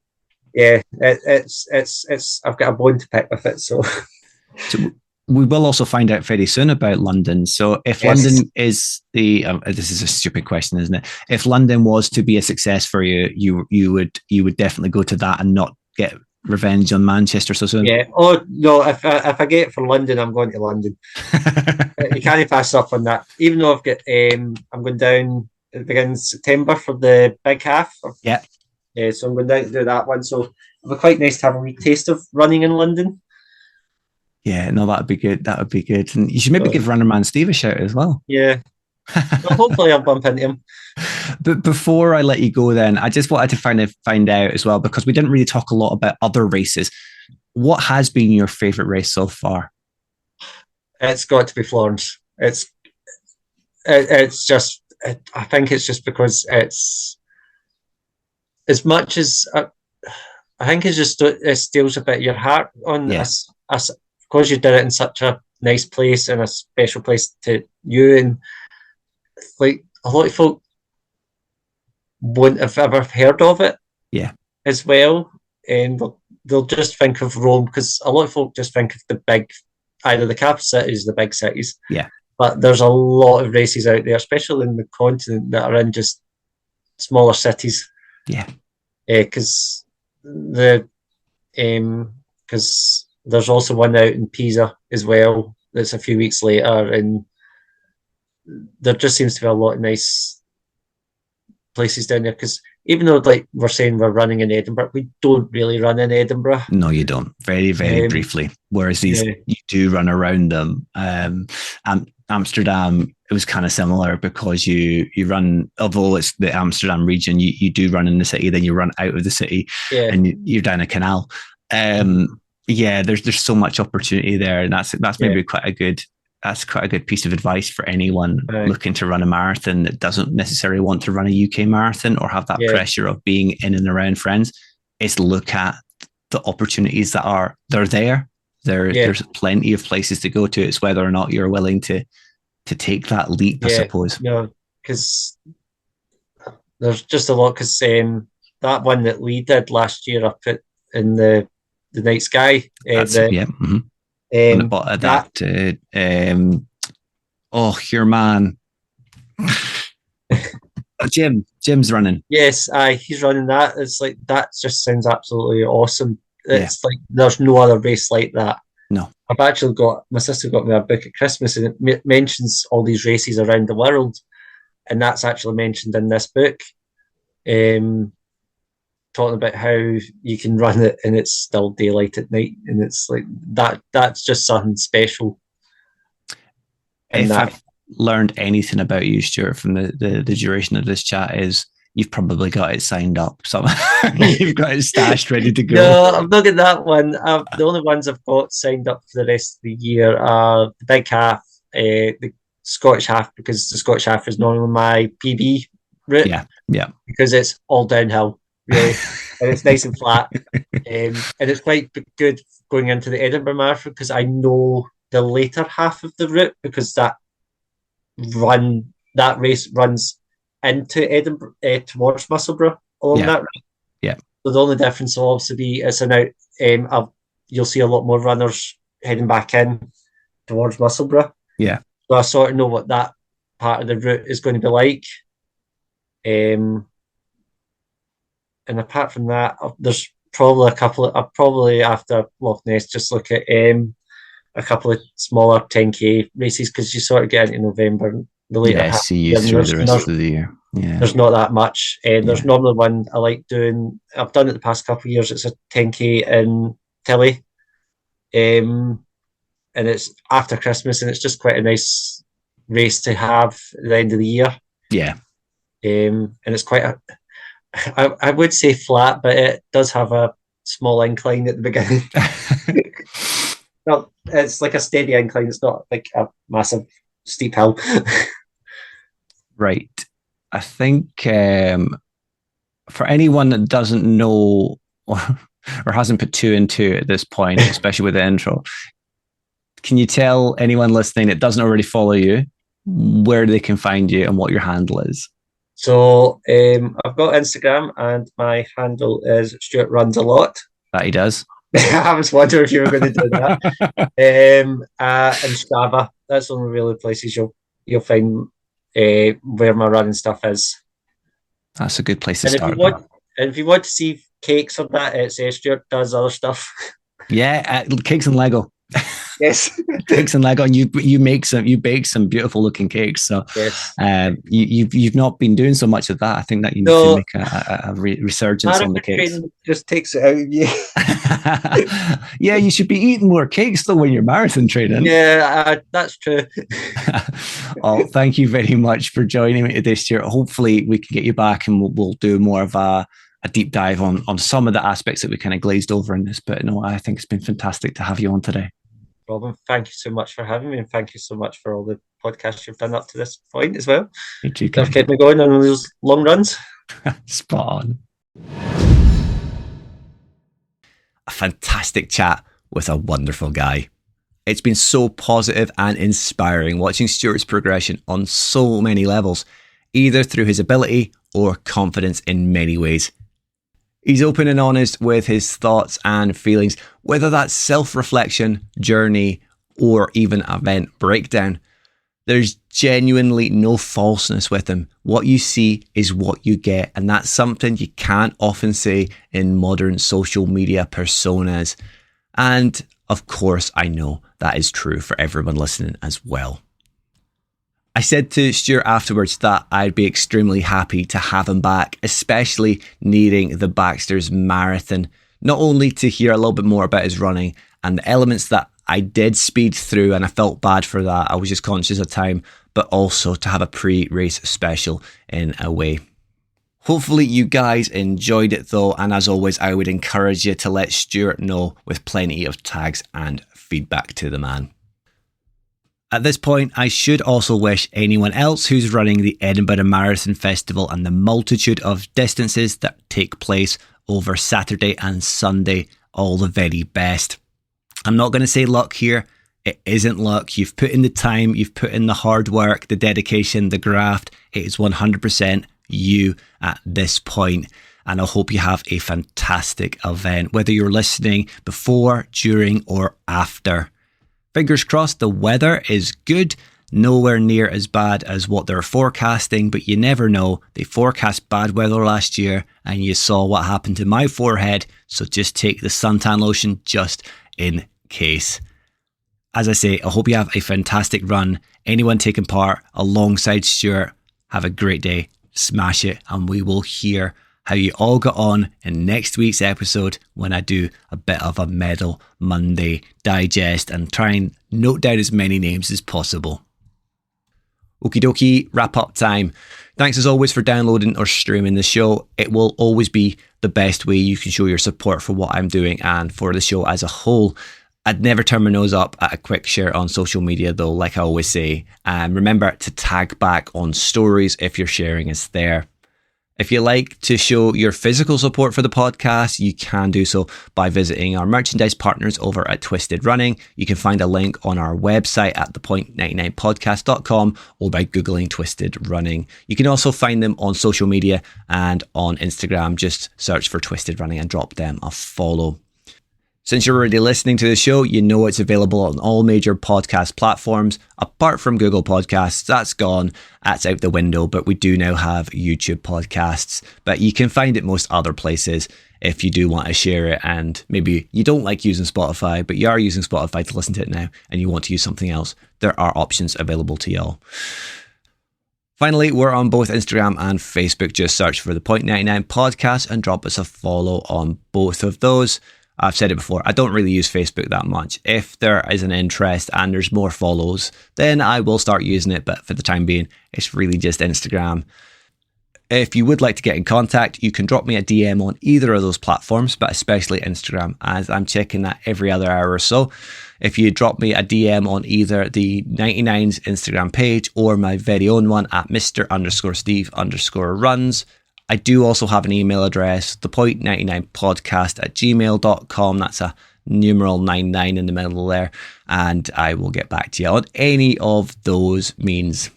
It's I've got a bone to pick with it. So we will also find out very soon about London. So if London is this is a stupid question, isn't it? If London was to be a success for you, you would definitely go to that and not get revenge on Manchester so soon. Yeah. Oh no, if I get it for London, I'm going to London. You can't pass up on that. Even though I've got I'm going down at the beginning of September for the big half. Yeah. So I'm going down to do that one. So it'll be quite nice to have a wee taste of running in London. Yeah, no, that would be good. That would be good. And you should maybe give Runner Man Steve a shout as well. Yeah. Well, hopefully I'll bump into him. But before I let you go then, I just wanted to find out as well, because we didn't really talk a lot about other races. What has been your favourite race so far? It's got to be Florence. It's just, I think it's just because it's, as much as, I think it just steals a bit of your heart on us, because you did it in such a nice place and a special place to you, and like a lot of folk wouldn't have ever heard of it as well, and they'll just think of Rome, because a lot of folk just think of the big, either the capital cities, the big cities, but there's a lot of races out there, especially in the continent, that are in just smaller cities, because there's also one out in Pisa as well that's a few weeks later, and there just seems to be a lot of nice places down there, because even though like we're saying we're running in Edinburgh, we don't really run in Edinburgh. No, you don't. Very, very briefly. Whereas these, you do run around them. Amsterdam, it was kind of similar because you run, although it's the Amsterdam region, you do run in the city, then you run out of the city, and you're down a canal. There's so much opportunity there, and that's maybe quite a good piece of advice for anyone looking to run a marathon that doesn't necessarily want to run a UK marathon or have that pressure of being in and around friends. Is look at the opportunities they're there. There's plenty of places to go to. It's whether or not you're willing to take that leap, I suppose. No, because there's just a lot. Because that one that Lee did last year up in the night sky. On the bottom of your man. Jim's running. Yes, he's running that. It's like, that just sounds absolutely awesome. It's like there's no other race like that. No. I've actually my sister got me a book at Christmas, and it mentions all these races around the world, and that's actually mentioned in this book. Talking about how you can run it and it's still daylight at night, and it's like that's just something special. If I've learned anything about you, Stuart, from the duration of this chat, is you've probably got it signed up. So you've got it stashed, ready to go. No, I've not got that one. The only ones I've got signed up for the rest of the year are the big half, the Scottish half, because the Scottish half is normally my PB route. Yeah. Because it's all downhill, really, and it's nice and flat, and it's quite good going into the Edinburgh Marathon, because I know the later half of the route, because that race runs into Edinburgh towards Musselburgh along that route. Yeah. So the only difference will obviously be it's an out. You'll see a lot more runners heading back in towards Musselburgh. Yeah. So I sort of know what that part of the route is going to be like. And apart from that, there's probably I'll probably after Loch Ness just look at a couple of smaller 10k races, because you sort of get into November. The later see you through the rest of the year. Yeah, there's not that much. There's normally one I like doing. I've done it the past couple of years. It's a 10k in Tilly, and it's after Christmas, and it's just quite a nice race to have at the end of the year. Yeah, and it's quite I would say flat, but it does have a small incline at the beginning. Well, it's like a steady incline. It's not like a massive steep hill. Right. I think for anyone that doesn't know or hasn't put two and two at this point, especially with the intro, can you tell anyone listening that doesn't already follow you where they can find you and what your handle is? So I've got Instagram, and my handle is Stuart Runs a Lot. That he does. I was wondering if you were going to do that. And Strava. That's the only really places you'll find where my running stuff is. That's a good place to start. If you want to see cakes of that, it's Stuart does other stuff. Yeah, cakes and Lego. Yes, cakes and Lego, and you bake some beautiful looking cakes. So yes, you've not been doing so much of that. I think that you need to make a resurgence on the cakes. Just takes it out of you. Yeah, you should be eating more cakes though when you're marathon training. Yeah, that's true. Oh, thank you very much for joining me today, Stuart. Hopefully we can get you back, and we'll do more of a deep dive on some of the aspects that we kind of glazed over in this. But no, I think it's been fantastic to have you on today. Robin, thank you so much for having me, and thank you so much for all the podcasts you've done up to this point as well. You too. They've kept me going on those long runs. Spot on. A fantastic chat with a wonderful guy. It's been so positive and inspiring watching Stuart's progression on so many levels, either through his ability or confidence in many ways. He's open and honest with his thoughts and feelings, whether that's self-reflection, journey, or even event breakdown. There's genuinely no falseness with him. What you see is what you get, and that's something you can't often say in modern social media personas. And of course, I know that is true for everyone listening as well. I said to Stuart afterwards that I'd be extremely happy to have him back, especially nearing the Baxter's Marathon, not only to hear a little bit more about his running and the elements that I did speed through, and I felt bad for that, I was just conscious of time, but also to have a pre-race special in a way. Hopefully you guys enjoyed it though, and as always I would encourage you to let Stuart know with plenty of tags and feedback to the man. At this point, I should also wish anyone else who's running the Edinburgh Marathon Festival and the multitude of distances that take place over Saturday and Sunday all the very best. I'm not going to say luck here. It isn't luck. You've put in the time, you've put in the hard work, the dedication, the graft. It is 100% you at this point. And I hope you have a fantastic event, whether you're listening before, during, or after. Fingers crossed the weather is good, nowhere near as bad as what they're forecasting, but you never know. They forecast bad weather last year and you saw what happened to my forehead, so just take the suntan lotion just in case. As I say, I hope you have a fantastic run. Anyone taking part alongside Stuart, have a great day, smash it, and we will hear how you all got on in next week's episode when I do a bit of a Medal Monday digest and try and note down as many names as possible. Okie dokie, wrap up time. Thanks as always for downloading or streaming the show. It will always be the best way you can show your support for what I'm doing and for the show as a whole. I'd never turn my nose up at a quick share on social media though, like I always say. And remember to tag back on stories if you're sharing us there. If you like to show your physical support for the podcast, you can do so by visiting our merchandise partners over at Twisted Running. You can find a link on our website at thepoint99podcast.com or by Googling Twisted Running. You can also find them on social media and on Instagram. Just search for Twisted Running and drop them a follow. Since you're already listening to the show, you know it's available on all major podcast platforms. Apart from Google Podcasts, that's gone, that's out the window, but we do now have YouTube podcasts. But you can find it most other places if you do want to share it, and maybe you don't like using Spotify, but you are using Spotify to listen to it now and you want to use something else. There are options available to y'all. Finally, we're on both Instagram and Facebook. Just search for the Point 99 podcast and drop us a follow on both of those. I've said it before, I don't really use Facebook that much. If there is an interest and there's more follows, then I will start using it. But for the time being, it's really just Instagram. If you would like to get in contact, you can drop me a DM on either of those platforms, but especially Instagram, as I'm checking that every other hour or so. If you drop me a DM on either the 99's Instagram page or my very own one at Mr_Steve_runs, I do also have an email address, thepoint99podcast@gmail.com. That's a numeral 99 in the middle there. And I will get back to you on any of those means.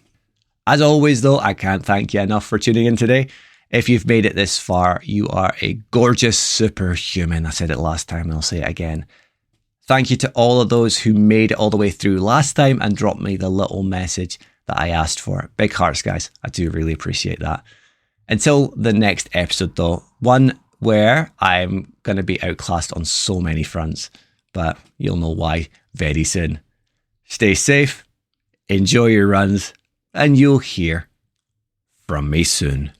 As always, though, I can't thank you enough for tuning in today. If you've made it this far, you are a gorgeous superhuman. I said it last time and I'll say it again. Thank you to all of those who made it all the way through last time and dropped me the little message that I asked for. Big hearts, guys. I do really appreciate that. Until the next episode, though, one where I'm going to be outclassed on so many fronts, but you'll know why very soon. Stay safe, enjoy your runs, and you'll hear from me soon.